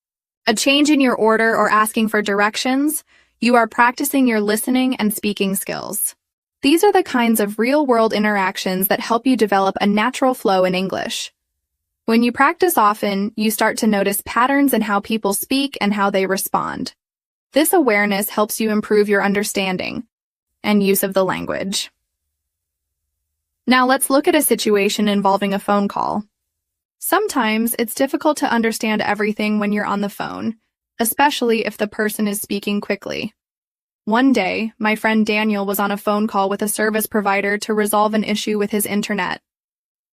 a change in your order or asking for directions, you are practicing your listening and speaking skills. These are the kinds of real-world interactions that help you develop a natural flow in English. When you practice often, you start to notice patterns in how people speak and how they respond. This awareness helps you improve your understanding and use of the language. Now let's look at a situation involving a phone call. Sometimes it's difficult to understand everything when you're on the phone, especially if the person is speaking quickly. One day, my friend Daniel was on a phone call with a service provider to resolve an issue with his internet.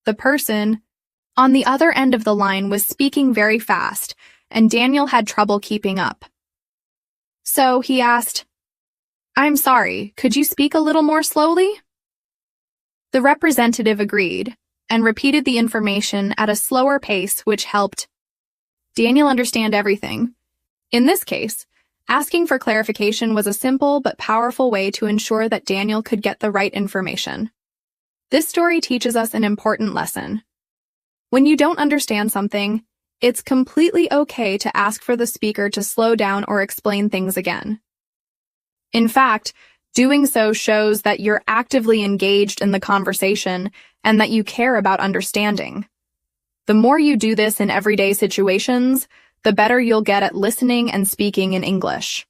The person on the other end of the line was speaking very fast, and Daniel had trouble keeping up. So he asked, "I'm sorry, could you speak a little more slowly?" The representative agreed and repeated the information at a slower pace, which helped Daniel understand everything. In this case, asking for clarification was a simple but powerful way to ensure that Daniel could get the right information. This story teaches us an important lesson. When you don't understand something, it's completely okay to ask for the speaker to slow down or explain things again. In fact, doing so shows that you're actively engaged in the conversation and that you care about understanding. The more you do this in everyday situations, the better you'll get at listening and speaking in English.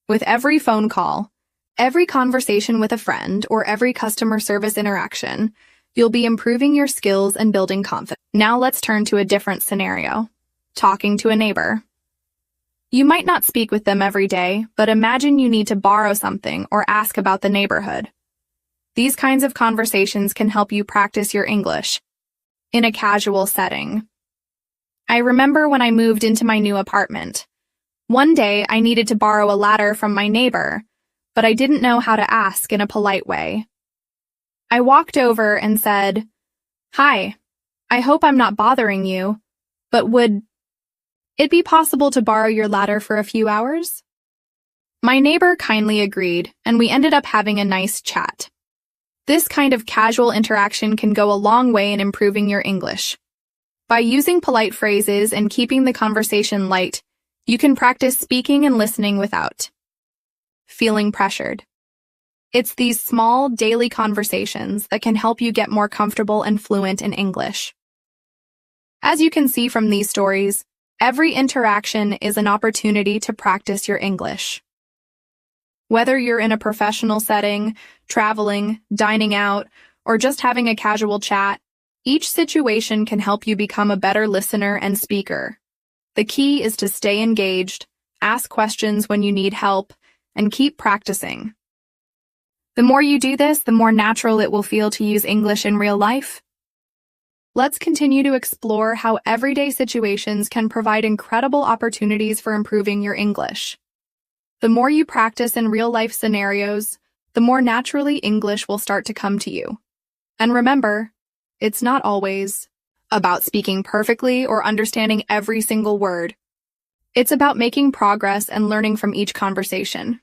With every phone call, every conversation with a friend, or every customer service interaction, you'll be improving your skills and building confidence. Now let's turn to a different scenario. Talking to a neighbor. You might not speak with them every day, but imagine you need to borrow something or ask about the neighborhood. These kinds of conversations can help you practice your English in a casual setting. I remember when I moved into my new apartment. One day, I needed to borrow a ladder from my neighbor, but I didn't know how to ask in a polite way. I walked over and said, "Hi, I hope I'm not bothering you, but would it be possible to borrow your ladder for a few hours?" My neighbor kindly agreed, and we ended up having a nice chat. This kind of casual interaction can go a long way in improving your English. By using polite phrases and keeping the conversation light, you can practice speaking and listening without feeling pressured. It's these small, daily conversations that can help you get more comfortable and fluent in English. As you can see from these stories, every interaction is an opportunity to practice your English. Whether you're in a professional setting, traveling, dining out, or just having a casual chat, each situation can help you become a better listener and speaker. The key is to stay engaged, ask questions when you need help, and keep practicing. The more you do this, the more natural it will feel to use English in real life. Let's continue to explore how everyday situations can provide incredible opportunities for improving your English. The more you practice in real-life scenarios, the more naturally English will start to come to you. And remember, it's not always about speaking perfectly or understanding every single word. It's about making progress and learning from each conversation.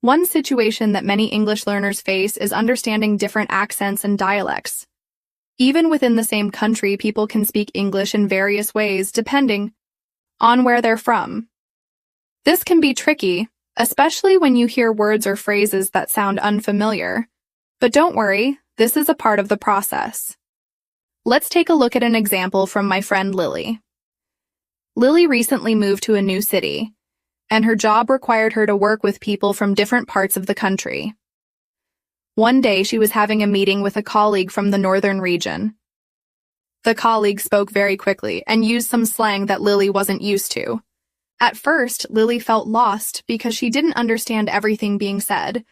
One situation that many English learners face is understanding different accents and dialects. Even within the same country, people can speak English in various ways depending on where they're from. This can be tricky, especially when you hear words or phrases that sound unfamiliar. But don't worry, this is a part of the process. Let's take a look at an example from my friend Lily. Lily recently moved to a new city, and her job required her to work with people from different parts of the country. One day, she was having a meeting with a colleague from the northern region. The colleague spoke very quickly and used some slang that Lily wasn't used to. At first, Lily felt lost because she didn't understand everything being said.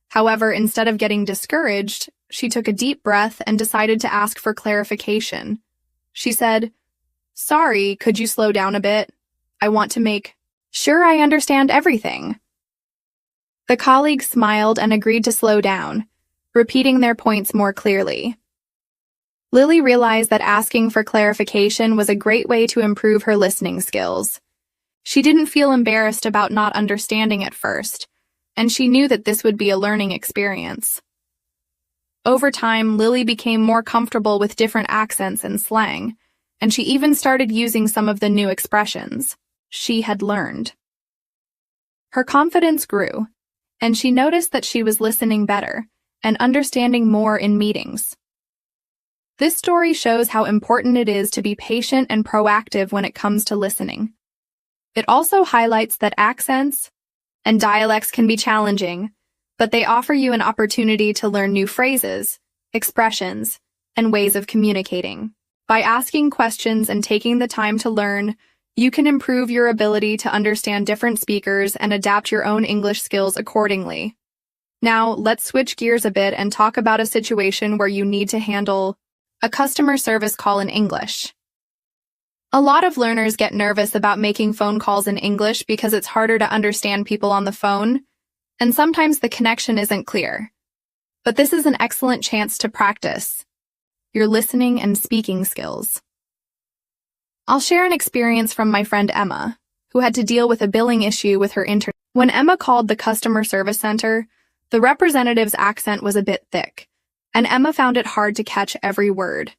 However, instead of getting discouraged, she took a deep breath and decided to ask for clarification. She said, "Sorry, could you slow down a bit? I want to make sure I understand everything." The colleague smiled and agreed to slow down, repeating their points more clearly. Lily realized that asking for clarification was a great way to improve her listening skills. She didn't feel embarrassed about not understanding at first, and she knew that this would be a learning experience. Over time, Lily became more comfortable with different accents and slang, and she even started using some of the new expressions she had learned. Her confidence grew, and she noticed that she was listening better and understanding more in meetings. This story shows how important it is to be patient and proactive when it comes to listening. It also highlights that accents and dialects can be challenging, but they offer you an opportunity to learn new phrases, expressions, and ways of communicating. By asking questions and taking the time to learn, you can improve your ability to understand different speakers and adapt your own English skills accordingly. Now, let's switch gears a bit and talk about a situation where you need to handle a customer service call in English. A lot of learners get nervous about making phone calls in English because it's harder to understand people on the phone, and sometimes the connection isn't clear. But this is an excellent chance to practice your listening and speaking skills. I'll share an experience from my friend Emma, who had to deal with a billing issue with her internet. When Emma called the customer service center, the representative's accent was a bit thick, and Emma found it hard to catch every word.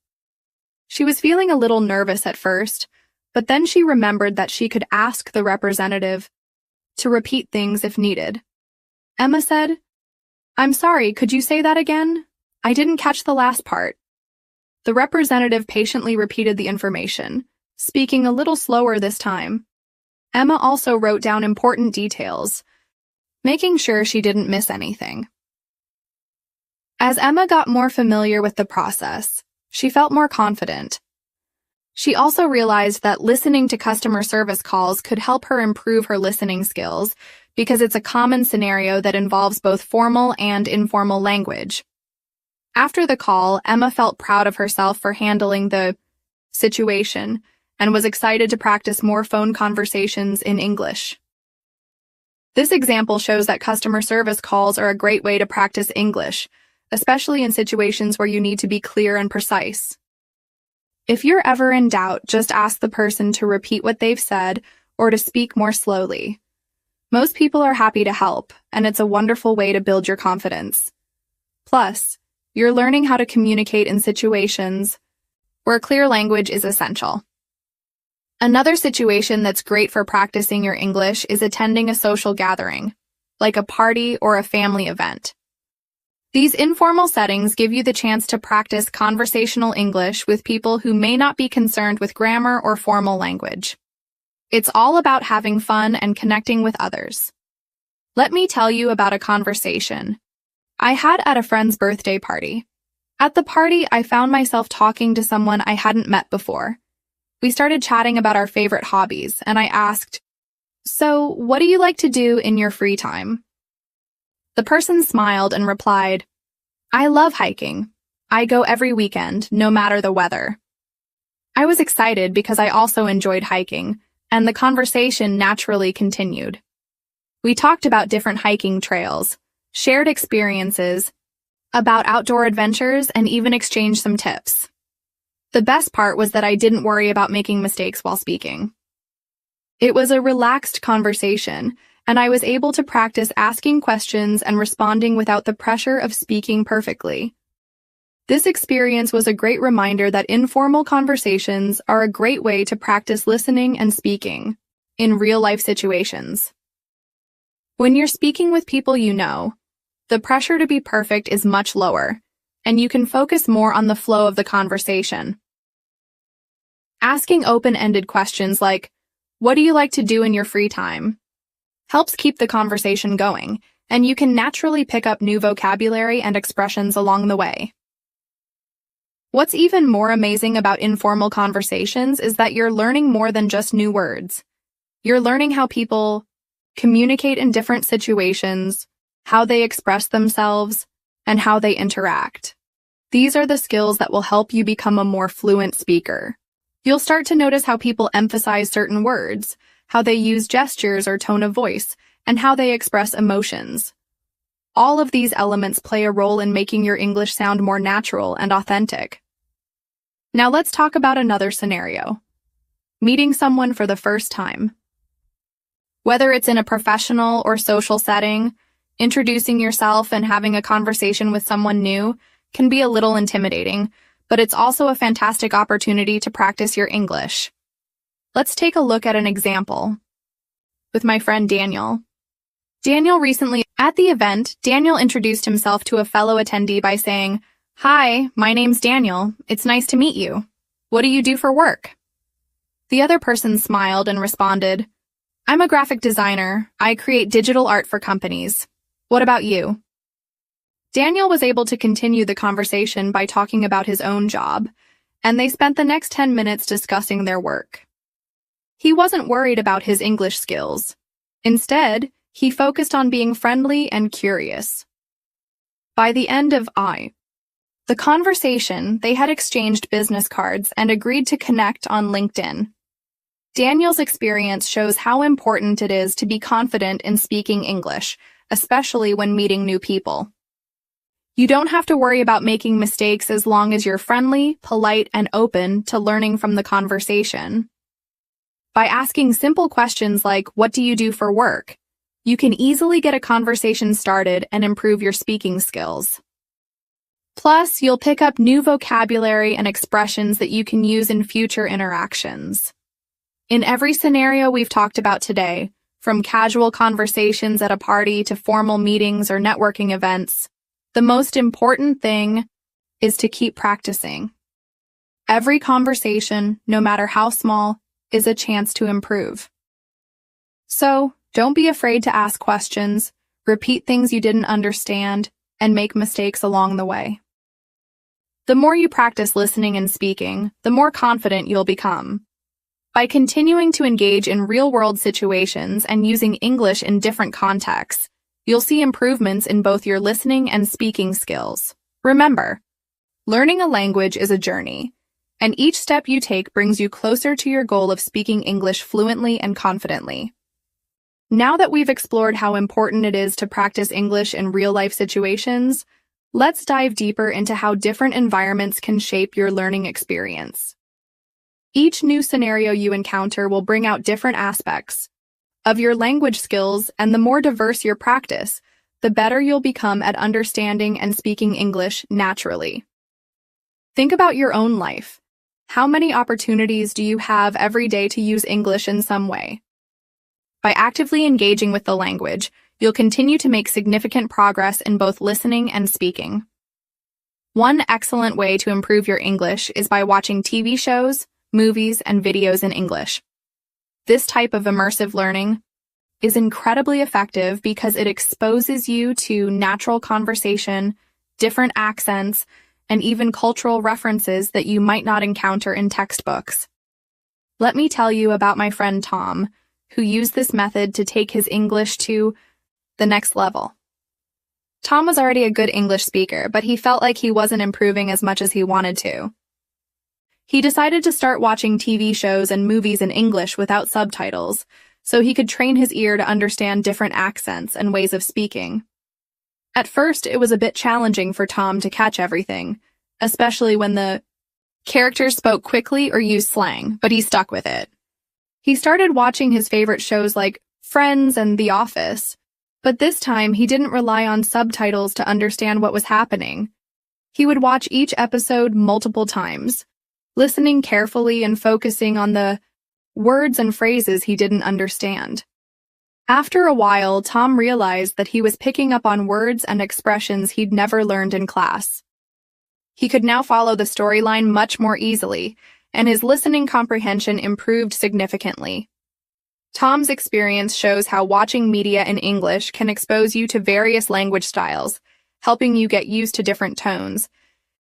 She was feeling a little nervous at first, but then she remembered that she could ask the representative to repeat things if needed. Emma said, "I'm sorry, could you say that again? I didn't catch the last part." The representative patiently repeated the information, speaking a little slower this time. Emma also wrote down important details, making sure she didn't miss anything. As Emma got more familiar with the process, she felt more confident. She also realized that listening to customer service calls could help her improve her listening skills because it's a common scenario that involves both formal and informal language. After the call, Emma felt proud of herself for handling the situation and was excited to practice more phone conversations in English. This example shows that customer service calls are a great way to practice English, especially in situations where you need to be clear and precise. If you're ever in doubt, just ask the person to repeat what they've said or to speak more slowly. Most people are happy to help, and it's a wonderful way to build your confidence. Plus, you're learning how to communicate in situations where clear language is essential. Another situation that's great for practicing your English is attending a social gathering, like a party or a family event. These informal settings give you the chance to practice conversational English with people who may not be concerned with grammar or formal language. It's all about having fun and connecting with others. Let me tell you about a conversation I had at a friend's birthday party. At the party, I found myself talking to someone I hadn't met before. We started chatting about our favorite hobbies, and I asked, "So, what do you like to do in your free time?" The person smiled and replied, "I love hiking. I go every weekend, no matter the weather." I was excited because I also enjoyed hiking, and the conversation naturally continued. We talked about different hiking trails, shared experiences, about outdoor adventures, and even exchanged some tips. The best part was that I didn't worry about making mistakes while speaking. It was a relaxed conversation, and I was able to practice asking questions and responding without the pressure of speaking perfectly. This experience was a great reminder that informal conversations are a great way to practice listening and speaking in real-life situations. When you're speaking with people you know, the pressure to be perfect is much lower, and you can focus more on the flow of the conversation. Asking open-ended questions like, "What do you like to do in your free time?" helps keep the conversation going, and you can naturally pick up new vocabulary and expressions along the way. What's even more amazing about informal conversations is that you're learning more than just new words. You're learning how people communicate in different situations, how they express themselves, and how they interact. These are the skills that will help you become a more fluent speaker. You'll start to notice how people emphasize certain words, how they use gestures or tone of voice, and how they express emotions. All of these elements play a role in making your English sound more natural and authentic. Now let's talk about another scenario. Meeting someone for the first time. Whether it's in a professional or social setting, introducing yourself and having a conversation with someone new can be a little intimidating, but it's also a fantastic opportunity to practice your English. Let's take a look at an example with my friend Daniel. At the event, Daniel introduced himself to a fellow attendee by saying, "Hi, my name's Daniel. It's nice to meet you. What do you do for work?" The other person smiled and responded, "I'm a graphic designer. I create digital art for companies. What about you?" Daniel was able to continue the conversation by talking about his own job, and they spent the next 10 minutes discussing their work. He wasn't worried about his English skills. Instead, he focused on being friendly and curious. By the end of the conversation, they had exchanged business cards and agreed to connect on LinkedIn. Daniel's experience shows how important it is to be confident in speaking English, especially when meeting new people. You don't have to worry about making mistakes as long as you're friendly, polite, and open to learning from the conversation. By asking simple questions like, "What do you do for work?" you can easily get a conversation started and improve your speaking skills. Plus, you'll pick up new vocabulary and expressions that you can use in future interactions. In every scenario we've talked about today, from casual conversations at a party to formal meetings or networking events, the most important thing is to keep practicing. Every conversation, no matter how small, is a chance to improve. So, don't be afraid to ask questions, repeat things you didn't understand, and make mistakes along the way. The more you practice listening and speaking, the more confident you'll become. By continuing to engage in real-world situations and using English in different contexts, you'll see improvements in both your listening and speaking skills. Remember, learning a language is a journey, and each step you take brings you closer to your goal of speaking English fluently and confidently. Now that we've explored how important it is to practice English in real-life situations, let's dive deeper into how different environments can shape your learning experience. Each new scenario you encounter will bring out different aspects of your language skills, and the more diverse your practice, the better you'll become at understanding and speaking English naturally. Think about your own life. How many opportunities do you have every day to use English in some way? By actively engaging with the language, you'll continue to make significant progress in both listening and speaking. One excellent way to improve your English is by watching TV shows, movies, and videos in English. This type of immersive learning is incredibly effective because it exposes you to natural conversation, different accents, and even cultural references that you might not encounter in textbooks. Let me tell you about my friend Tom, who used this method to take his English to the next level. Tom was already a good English speaker, but he felt like he wasn't improving as much as he wanted to. He decided to start watching TV shows and movies in English without subtitles, so he could train his ear to understand different accents and ways of speaking. At first, it was a bit challenging for Tom to catch everything, especially when the characters spoke quickly or used slang, but he stuck with it. He started watching his favorite shows like Friends and The Office, but this time he didn't rely on subtitles to understand what was happening. He would watch each episode multiple times, listening carefully and focusing on the words and phrases he didn't understand. After a while, Tom realized that he was picking up on words and expressions he'd never learned in class. He could now follow the storyline much more easily, and his listening comprehension improved significantly. Tom's experience shows how watching media in English can expose you to various language styles, helping you get used to different tones,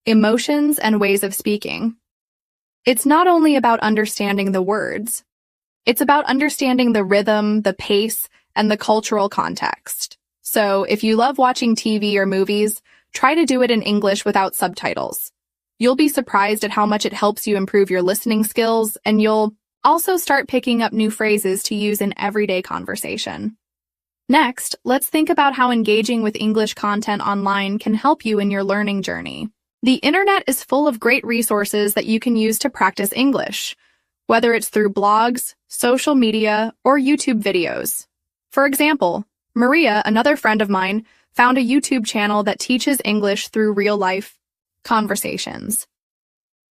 emotions, and ways of speaking. It's not only about understanding the words. It's about understanding the rhythm, the pace, and the cultural context. So, if you love watching TV or movies, try to do it in English without subtitles. You'll be surprised at how much it helps you improve your listening skills, and you'll also start picking up new phrases to use in everyday conversation. Next, let's think about how engaging with English content online can help you in your learning journey. The internet is full of great resources that you can use to practice English, whether it's through blogs, social media, or YouTube videos. For example, Maria, another friend of mine, found a YouTube channel that teaches English through real-life conversations.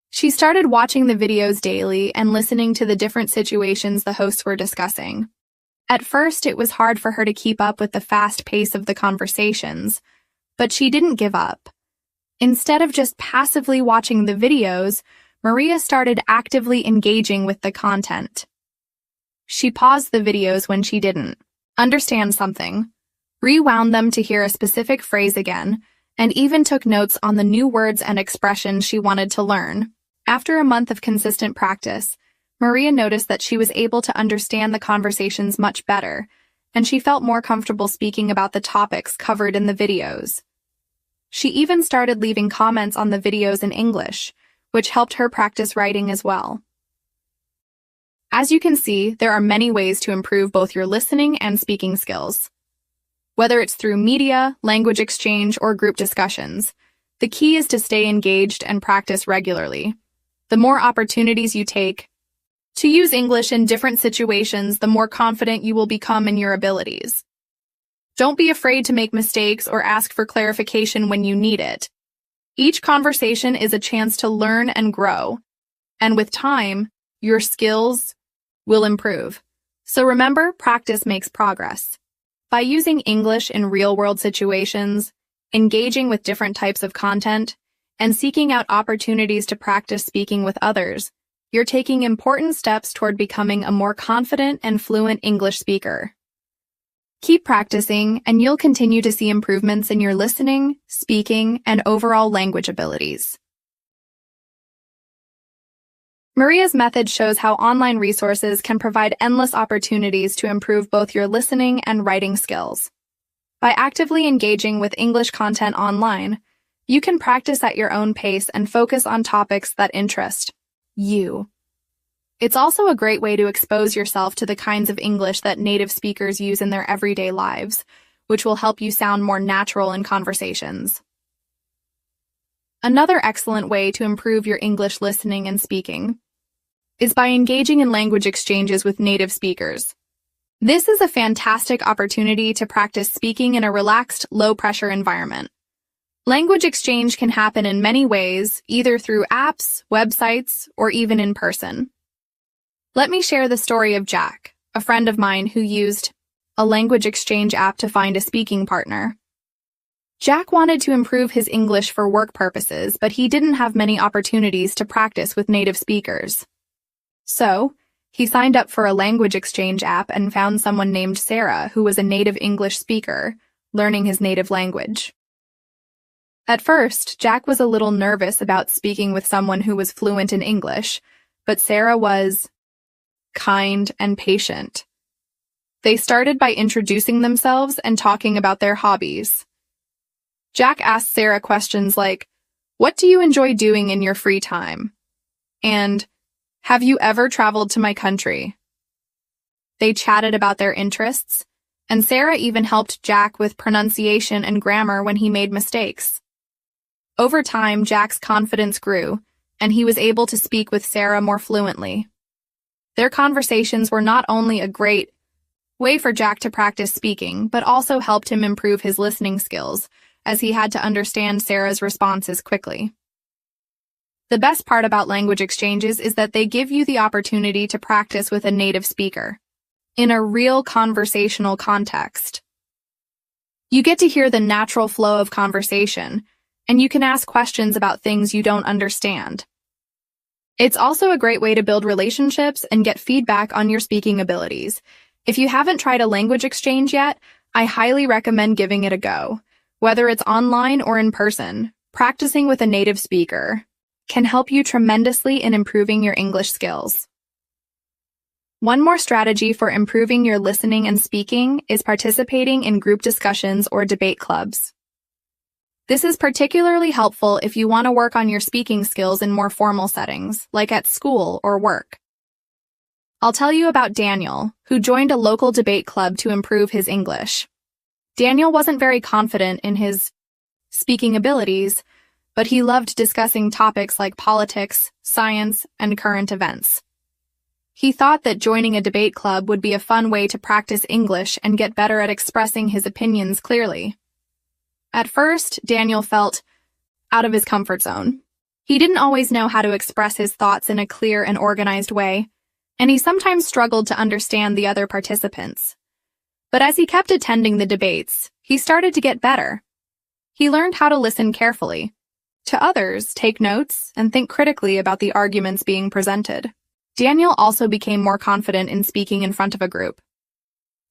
She started watching the videos daily and listening to the different situations the hosts were discussing. At first, it was hard for her to keep up with the fast pace of the conversations, but she didn't give up. Instead of just passively watching the videos, Maria started actively engaging with the content. She paused the videos when she didn't understand something, rewound them to hear a specific phrase again, and even took notes on the new words and expressions she wanted to learn. After a month of consistent practice, Maria noticed that she was able to understand the conversations much better, and she felt more comfortable speaking about the topics covered in the videos. She even started leaving comments on the videos in English, which helped her practice writing as well. As you can see, there are many ways to improve both your listening and speaking skills. Whether it's through media, language exchange, or group discussions, the key is to stay engaged and practice regularly. The more opportunities you take to use English in different situations, the more confident you will become in your abilities. Don't be afraid to make mistakes or ask for clarification when you need it. Each conversation is a chance to learn and grow, and with time, your skills will improve. So remember, practice makes progress. By using English in real-world situations, engaging with different types of content, and seeking out opportunities to practice speaking with others, you're taking important steps toward becoming a more confident and fluent English speaker. Keep practicing, and you'll continue to see improvements in your listening, speaking, and overall language abilities. Maria's method shows how online resources can provide endless opportunities to improve both your listening and writing skills. By actively engaging with English content online, you can practice at your own pace and focus on topics that interest you. It's also a great way to expose yourself to the kinds of English that native speakers use in their everyday lives, which will help you sound more natural in conversations. Another excellent way to improve your English listening and speaking is by engaging in language exchanges with native speakers. This is a fantastic opportunity to practice speaking in a relaxed, low-pressure environment. Language exchange can happen in many ways, either through apps, websites, or even in person. Let me share the story of Jack, a friend of mine who used a language exchange app to find a speaking partner. Jack wanted to improve his English for work purposes, but he didn't have many opportunities to practice with native speakers. So, he signed up for a language exchange app and found someone named Sarah who was a native English speaker, learning his native language. At first, Jack was a little nervous about speaking with someone who was fluent in English, but Sarah was kind and patient. They started by introducing themselves and talking about their hobbies. Jack asked Sarah questions like, "What do you enjoy doing in your free time?" And, "Have you ever traveled to my country?" They chatted about their interests, and Sarah even helped Jack with pronunciation and grammar when he made mistakes. Over time, Jack's confidence grew, and he was able to speak with Sarah more fluently. Their conversations were not only a great way for Jack to practice speaking, but also helped him improve his listening skills, as he had to understand Sarah's responses quickly. The best part about language exchanges is that they give you the opportunity to practice with a native speaker in a real conversational context. You get to hear the natural flow of conversation, and you can ask questions about things you don't understand. It's also a great way to build relationships and get feedback on your speaking abilities. If you haven't tried a language exchange yet, I highly recommend giving it a go. Whether it's online or in person, practicing with a native speaker can help you tremendously in improving your English skills. One more strategy for improving your listening and speaking is participating in group discussions or debate clubs. This is particularly helpful if you want to work on your speaking skills in more formal settings, like at school or work. I'll tell you about Daniel, who joined a local debate club to improve his English. Daniel wasn't very confident in his speaking abilities, but he loved discussing topics like politics, science, and current events. He thought that joining a debate club would be a fun way to practice English and get better at expressing his opinions clearly. At first, Daniel felt out of his comfort zone. He didn't always know how to express his thoughts in a clear and organized way, and he sometimes struggled to understand the other participants. But as he kept attending the debates, he started to get better. He learned how to listen carefully to others, take notes, and think critically about the arguments being presented. Daniel also became more confident in speaking in front of a group.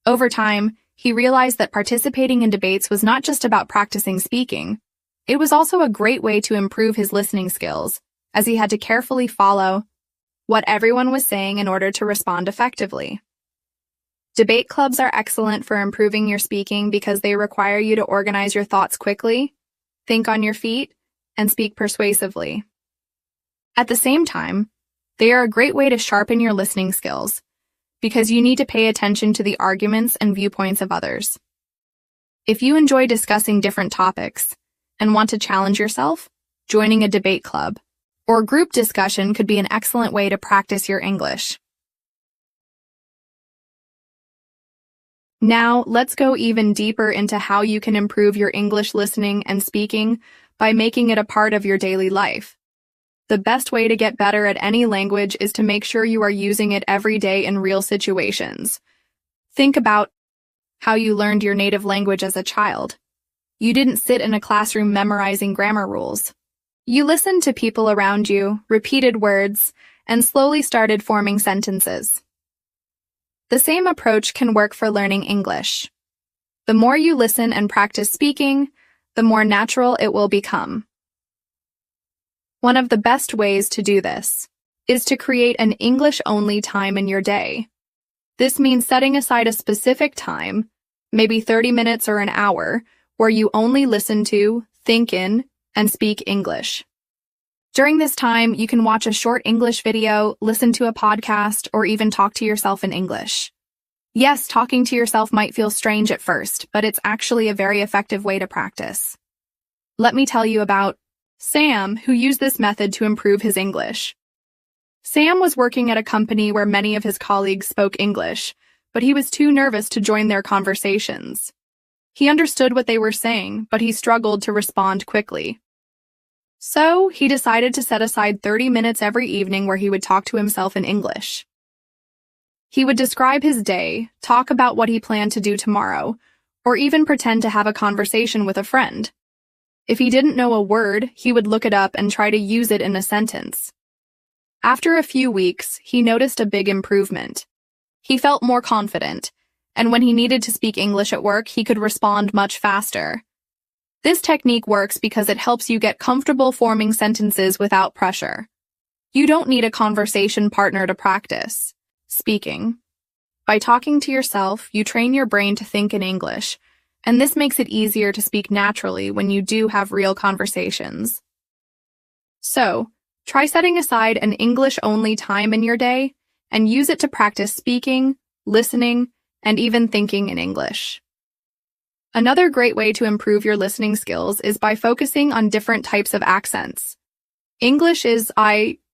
Over time, he realized that participating in debates was not just about practicing speaking. It was also a great way to improve his listening skills, as he had to carefully follow what everyone was saying in order to respond effectively. Debate clubs are excellent for improving your speaking because they require you to organize your thoughts quickly, think on your feet, and speak persuasively. At the same time, they are a great way to sharpen your listening skills, because you need to pay attention to the arguments and viewpoints of others. If you enjoy discussing different topics and want to challenge yourself, joining a debate club or group discussion could be an excellent way to practice your English. Now, let's go even deeper into how you can improve your English listening and speaking by making it a part of your daily life. The best way to get better at any language is to make sure you are using it every day in real situations. Think about how you learned your native language as a child. You didn't sit in a classroom memorizing grammar rules. You listened to people around you, repeated words, and slowly started forming sentences. The same approach can work for learning English. The more you listen and practice speaking, the more natural it will become. One of the best ways to do this is to create an English-only time in your day. This means setting aside a specific time, maybe 30 minutes or an hour, where you only listen to, think in, and speak English. During this time, you can watch a short English video, listen to a podcast, or even talk to yourself in English. Yes, talking to yourself might feel strange at first, but it's actually a very effective way to practice. Let me tell you about Sam, who used this method to improve his English. Sam was working at a company where many of his colleagues spoke English, but he was too nervous to join their conversations. He understood what they were saying, but he struggled to respond quickly. So, he decided to set aside 30 minutes every evening where he would talk to himself in English. He would describe his day, talk about what he planned to do tomorrow, or even pretend to have a conversation with a friend. If he didn't know a word, he would look it up and try to use it in a sentence. After a few weeks, he noticed a big improvement. He felt more confident, and when he needed to speak English at work, he could respond much faster. This technique works because it helps you get comfortable forming sentences without pressure. You don't need a conversation partner to practice speaking. By talking to yourself, you train your brain to think in English, and this makes it easier to speak naturally when you do have real conversations. So, try setting aside an English-only time in your day and use it to practice speaking, listening, and even thinking in English. Another great way to improve your listening skills is by focusing on different types of accents. English is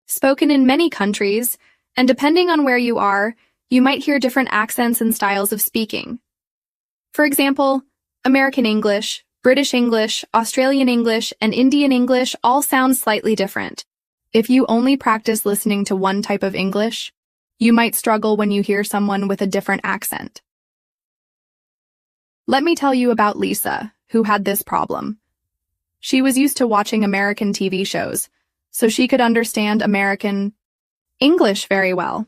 spoken in many countries, and depending on where you are, you might hear different accents and styles of speaking. For example, American English, British English, Australian English, and Indian English all sound slightly different. If you only practice listening to one type of English, you might struggle when you hear someone with a different accent. Let me tell you about Lisa, who had this problem. She was used to watching American TV shows, so she could understand American English very well.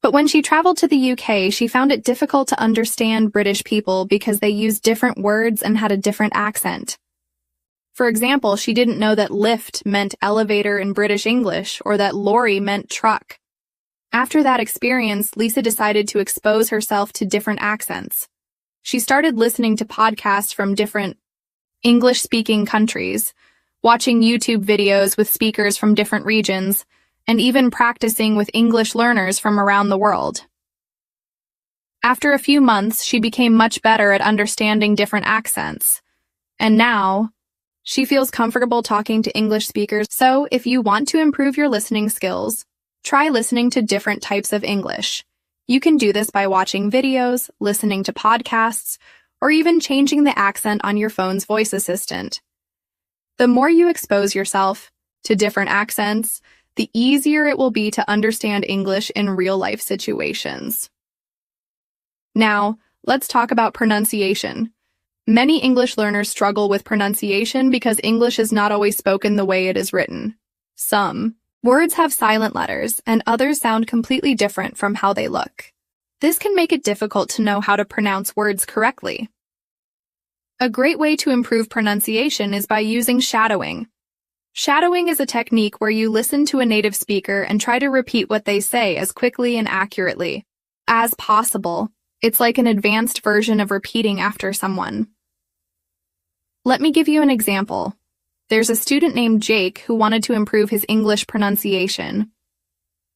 But when she traveled to the UK, she found it difficult to understand British people because they used different words and had a different accent. For example, she didn't know that lift meant elevator in British English or that lorry meant truck. After that experience, Lisa decided to expose herself to different accents. She started listening to podcasts from different English-speaking countries, watching YouTube videos with speakers from different regions, and even practicing with English learners from around the world. After a few months, she became much better at understanding different accents. And now, she feels comfortable talking to English speakers. So, if you want to improve your listening skills, try listening to different types of English. You can do this by watching videos, listening to podcasts, or even changing the accent on your phone's voice assistant. The more you expose yourself to different accents, the easier it will be to understand English in real-life situations. Now, let's talk about pronunciation. Many English learners struggle with pronunciation because English is not always spoken the way it is written. Some words have silent letters, and others sound completely different from how they look. This can make it difficult to know how to pronounce words correctly. A great way to improve pronunciation is by using shadowing. Shadowing is a technique where you listen to a native speaker and try to repeat what they say as quickly and accurately as possible. It's like an advanced version of repeating after someone. Let me give you an example. There's a student named Jake who wanted to improve his English pronunciation.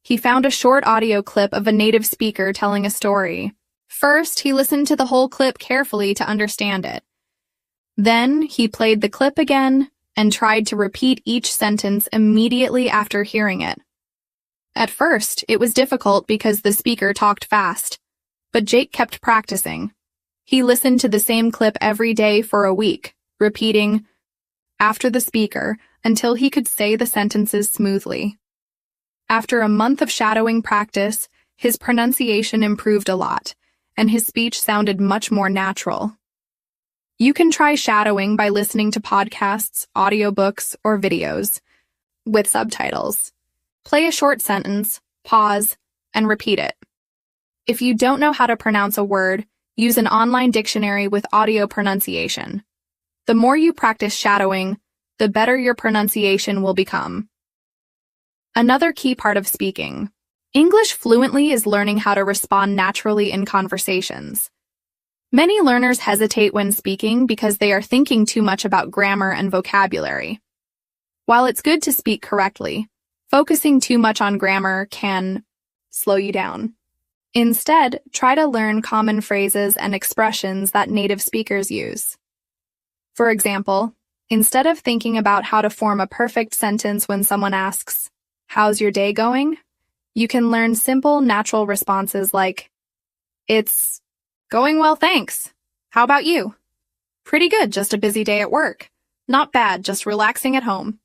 He found a short audio clip of a native speaker telling a story. First, he listened to the whole clip carefully to understand it. Then, he played the clip again and tried to repeat each sentence immediately after hearing it. At first, it was difficult because the speaker talked fast, but Jake kept practicing. He listened to the same clip every day for a week, repeating after the speaker until he could say the sentences smoothly. After a month of shadowing practice, his pronunciation improved a lot, and his speech sounded much more natural. You can try shadowing by listening to podcasts, audiobooks, or videos with subtitles. Play a short sentence, pause, and repeat it. If you don't know how to pronounce a word, use an online dictionary with audio pronunciation. The more you practice shadowing, the better your pronunciation will become. Another key part of speaking English fluently is learning how to respond naturally in conversations. Many learners hesitate when speaking because they are thinking too much about grammar and vocabulary. While it's good to speak correctly, focusing too much on grammar can slow you down. Instead, try to learn common phrases and expressions that native speakers use. For example, instead of thinking about how to form a perfect sentence when someone asks, "How's your day going?" you can learn simple, natural responses like, "It's going well, thanks. How about you?" "Pretty good, just a busy day at work." "Not bad, just relaxing at home."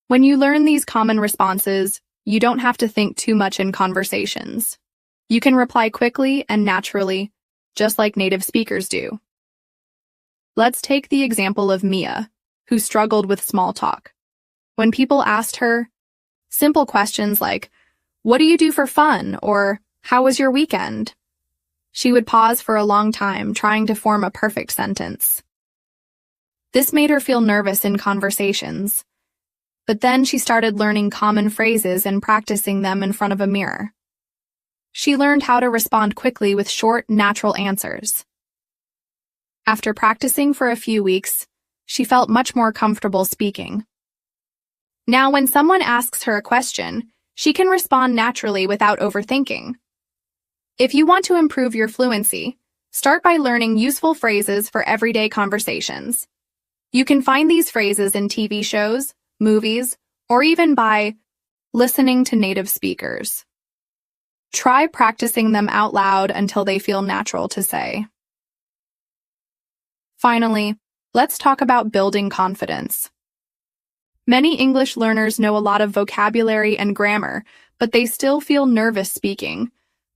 When you learn these common responses, you don't have to think too much in conversations. You can reply quickly and naturally, just like native speakers do. Let's take the example of Mia, who struggled with small talk. When people asked her simple questions like, "What do you do for fun?" or "How was your weekend?" she would pause for a long time, trying to form a perfect sentence. This made her feel nervous in conversations. But then she started learning common phrases and practicing them in front of a mirror. She learned how to respond quickly with short, natural answers. After practicing for a few weeks, she felt much more comfortable speaking. Now, when someone asks her a question, she can respond naturally without overthinking. If you want to improve your fluency, start by learning useful phrases for everyday conversations. You can find these phrases in TV shows, movies, or even by listening to native speakers. Try practicing them out loud until they feel natural to say. Finally, Let's talk about building confidence. Many English learners know a lot of vocabulary and grammar, but they still feel nervous speaking.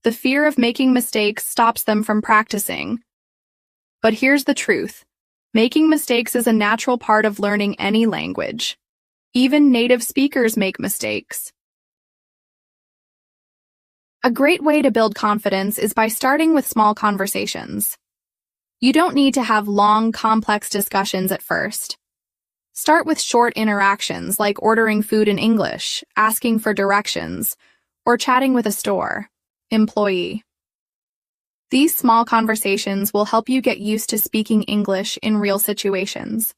The fear of making mistakes stops them from practicing. But here's the truth. Making mistakes is a natural part of learning any language. Even native speakers make mistakes. A great way to build confidence is by starting with small conversations. You don't need to have long, complex discussions at first. Start with short interactions like ordering food in English, asking for directions, or chatting with a store employee. These small conversations will help you get used to speaking English in real situations.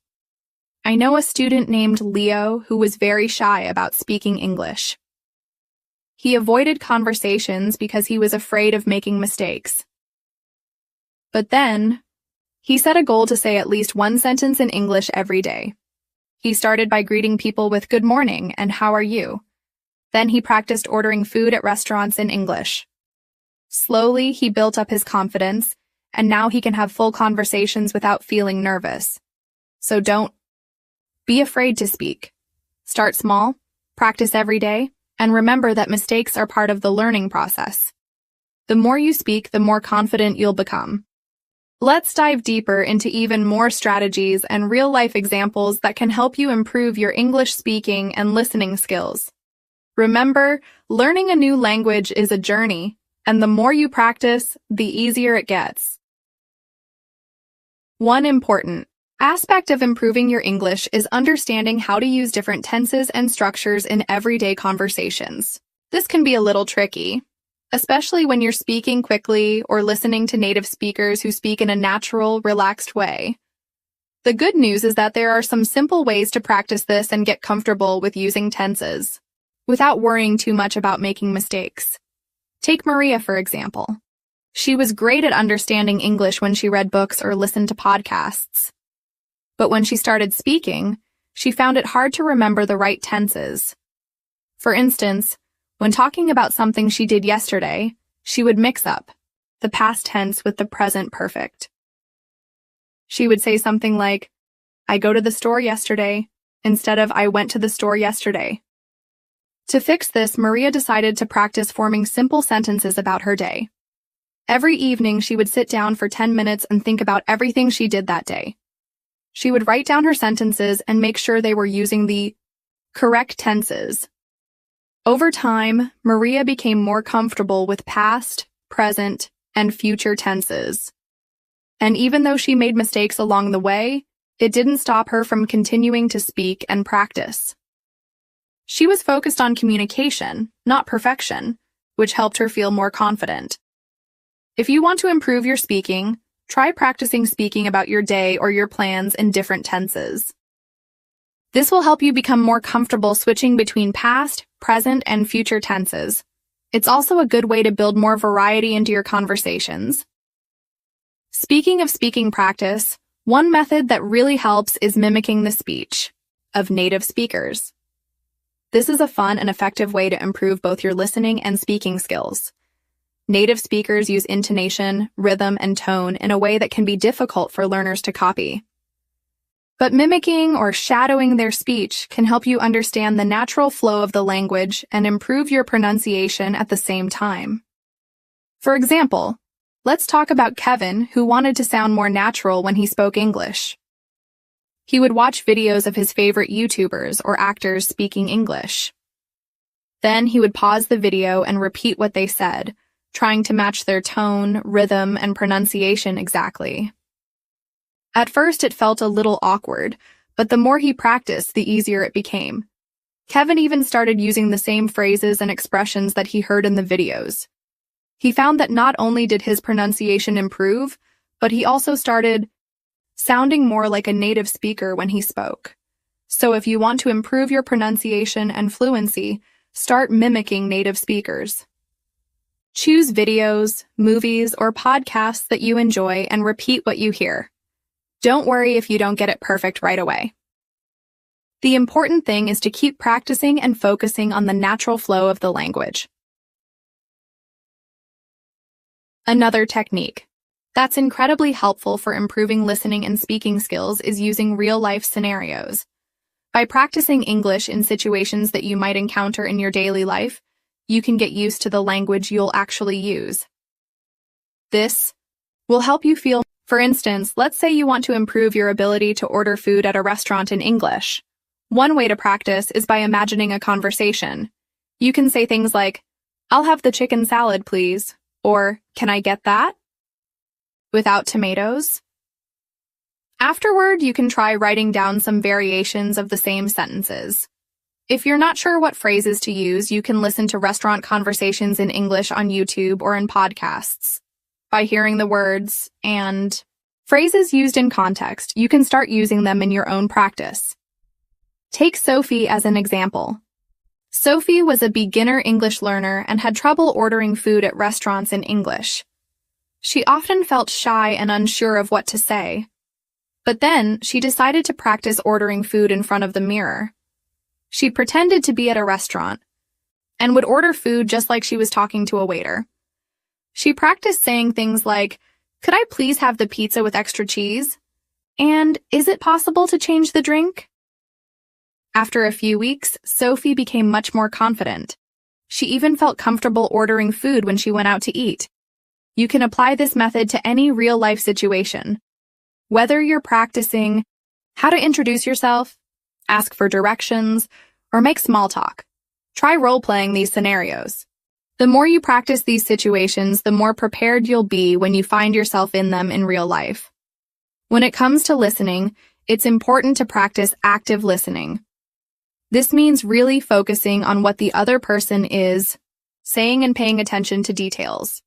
I know a student named Leo who was very shy about speaking English. He avoided conversations because he was afraid of making mistakes. But then, he set a goal to say at least one sentence in English every day. He started by greeting people with "Good morning" and "How are you?" Then he practiced ordering food at restaurants in English. Slowly, he built up his confidence, and now he can have full conversations without feeling nervous. So don't be afraid to speak. Start small, practice every day, and remember that mistakes are part of the learning process. The more you speak, the more confident you'll become. Let's dive deeper into even more strategies and real-life examples that can help you improve your English speaking and listening skills. Remember, learning a new language is a journey, and the more you practice, the easier it gets. One important aspect of improving your English is understanding how to use different tenses and structures in everyday conversations. This can be a little tricky, especially when you're speaking quickly or listening to native speakers who speak in a natural, relaxed way. The good news is that there are some simple ways to practice this and get comfortable with using tenses, without worrying too much about making mistakes. Take Maria, for example. She was great at understanding English when she read books or listened to podcasts. But when she started speaking, she found it hard to remember the right tenses. For instance, when talking about something she did yesterday, she would mix up the past tense with the present perfect. She would say something like, "I go to the store yesterday," instead of "I went to the store yesterday." To fix this, Maria decided to practice forming simple sentences about her day. Every evening, she would sit down for 10 minutes and think about everything she did that day. She would write down her sentences and make sure they were using the correct tenses. Over time, Maria became more comfortable with past, present, and future tenses. And even though she made mistakes along the way, it didn't stop her from continuing to speak and practice. She was focused on communication, not perfection, which helped her feel more confident. If you want to improve your speaking, try practicing speaking about your day or your plans in different tenses. This will help you become more comfortable switching between past, present, and future tenses. It's also a good way to build more variety into your conversations. Speaking of speaking practice, one method that really helps is mimicking the speech of native speakers. This is a fun and effective way to improve both your listening and speaking skills. Native speakers use intonation, rhythm, and tone in a way that can be difficult for learners to copy. But mimicking or shadowing their speech can help you understand the natural flow of the language and improve your pronunciation at the same time. For example, let's talk about Kevin, who wanted to sound more natural when he spoke English. He would watch videos of his favorite YouTubers or actors speaking English. Then he would pause the video and repeat what they said, trying to match their tone, rhythm, and pronunciation exactly. At first, it felt a little awkward, but the more he practiced, the easier it became. Kevin even started using the same phrases and expressions that he heard in the videos. He found that not only did his pronunciation improve, but he also started sounding more like a native speaker when he spoke. So if you want to improve your pronunciation and fluency, start mimicking native speakers. Choose videos, movies, or podcasts that you enjoy and repeat what you hear. Don't worry if you don't get it perfect right away. The important thing is to keep practicing and focusing on the natural flow of the language. Another technique: That's incredibly helpful for improving listening and speaking skills is using real-life scenarios. By practicing English in situations that you might encounter in your daily life, you can get used to the language you'll actually use. This will help you feel. For instance, let's say you want to improve your ability to order food at a restaurant in English. One way to practice is by imagining a conversation. You can say things like, "I'll have the chicken salad, please," or "Can I get that?" Without tomatoes? Afterward, you can try writing down some variations of the same sentences. If you're not sure what phrases to use, you can listen to restaurant conversations in English on YouTube or in podcasts. By hearing the words and phrases used in context, you can start using them in your own practice. Take Sophie as an example. Sophie was a beginner English learner and had trouble ordering food at restaurants in English. She often felt shy and unsure of what to say. But then, she decided to practice ordering food in front of the mirror. She pretended to be at a restaurant and would order food just like she was talking to a waiter. She practiced saying things like, "Could I please have the pizza with extra cheese?" And, "Is it possible to change the drink?" After a few weeks, Sophie became much more confident. She even felt comfortable ordering food when she went out to eat. You can apply this method to any real-life situation. Whether you're practicing how to introduce yourself, ask for directions, or make small talk, try role-playing these scenarios. The more you practice these situations, the more prepared you'll be when you find yourself in them in real life. When it comes to listening, it's important to practice active listening. This means really focusing on what the other person is saying and paying attention to details.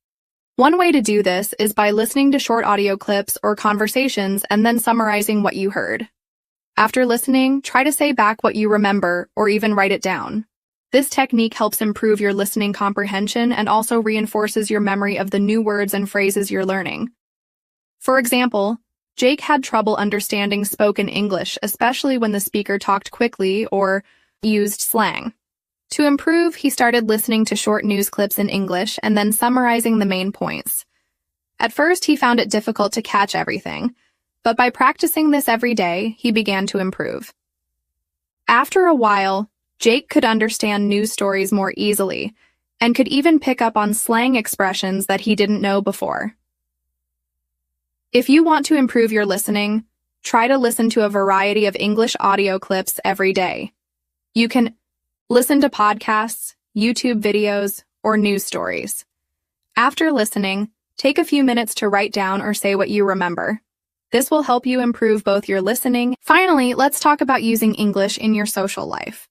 One way to do this is by listening to short audio clips or conversations and then summarizing what you heard. After listening, try to say back what you remember or even write it down. This technique helps improve your listening comprehension and also reinforces your memory of the new words and phrases you're learning. For example, Jake had trouble understanding spoken English, especially when the speaker talked quickly or used slang. To improve, he started listening to short news clips in English and then summarizing the main points. At first, he found it difficult to catch everything, but by practicing this every day, he began to improve. After a while, Jake could understand news stories more easily and could even pick up on slang expressions that he didn't know before. If you want to improve your listening, try to listen to a variety of English audio clips every day. You can listen to podcasts, YouTube videos, or news stories. After listening, take a few minutes to write down or say what you remember. This will help you improve both your listening. Finally, let's talk about using English in your social life.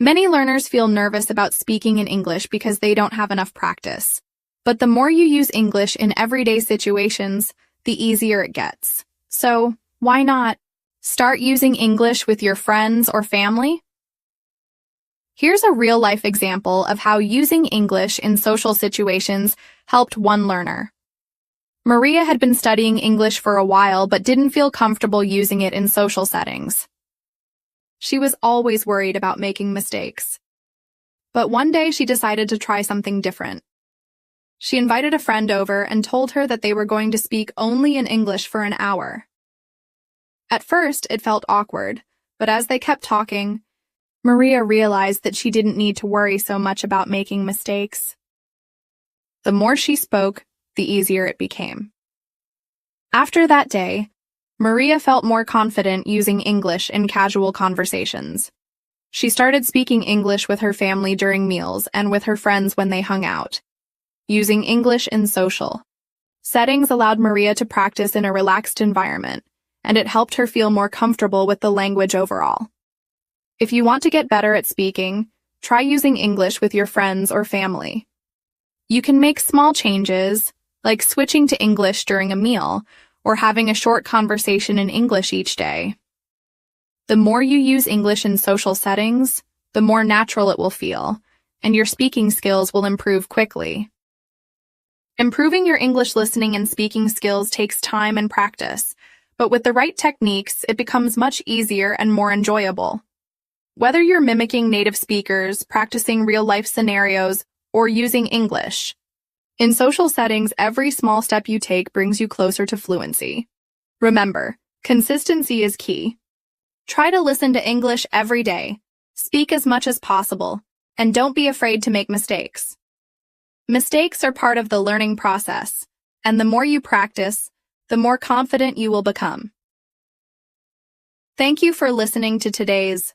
Many learners feel nervous about speaking in English because they don't have enough practice. But the more you use English in everyday situations, the easier it gets. So, why not start using English with your friends or family? Here's a real-life example of how using English in social situations helped one learner. Maria had been studying English for a while but didn't feel comfortable using it in social settings. She was always worried about making mistakes. But one day she decided to try something different. She invited a friend over and told her that they were going to speak only in English for an hour. At first, it felt awkward, but as they kept talking, Maria realized that she didn't need to worry so much about making mistakes. The more she spoke, the easier it became. After that day, Maria felt more confident using English in casual conversations. She started speaking English with her family during meals and with her friends when they hung out. Using English in social settings allowed Maria to practice in a relaxed environment, and it helped her feel more comfortable with the language overall. If you want to get better at speaking, try using English with your friends or family. You can make small changes, like switching to English during a meal, or having a short conversation in English each day. The more you use English in social settings, the more natural it will feel, and your speaking skills will improve quickly. Improving your English listening and speaking skills takes time and practice, but with the right techniques, it becomes much easier and more enjoyable. Whether you're mimicking native speakers, practicing real-life scenarios, or using English, In social settings, every small step you take brings you closer to fluency. Remember, consistency is key. Try to listen to English every day, speak as much as possible, and don't be afraid to make mistakes. Mistakes are part of the learning process, and the more you practice, the more confident you will become. Thank you for listening to today's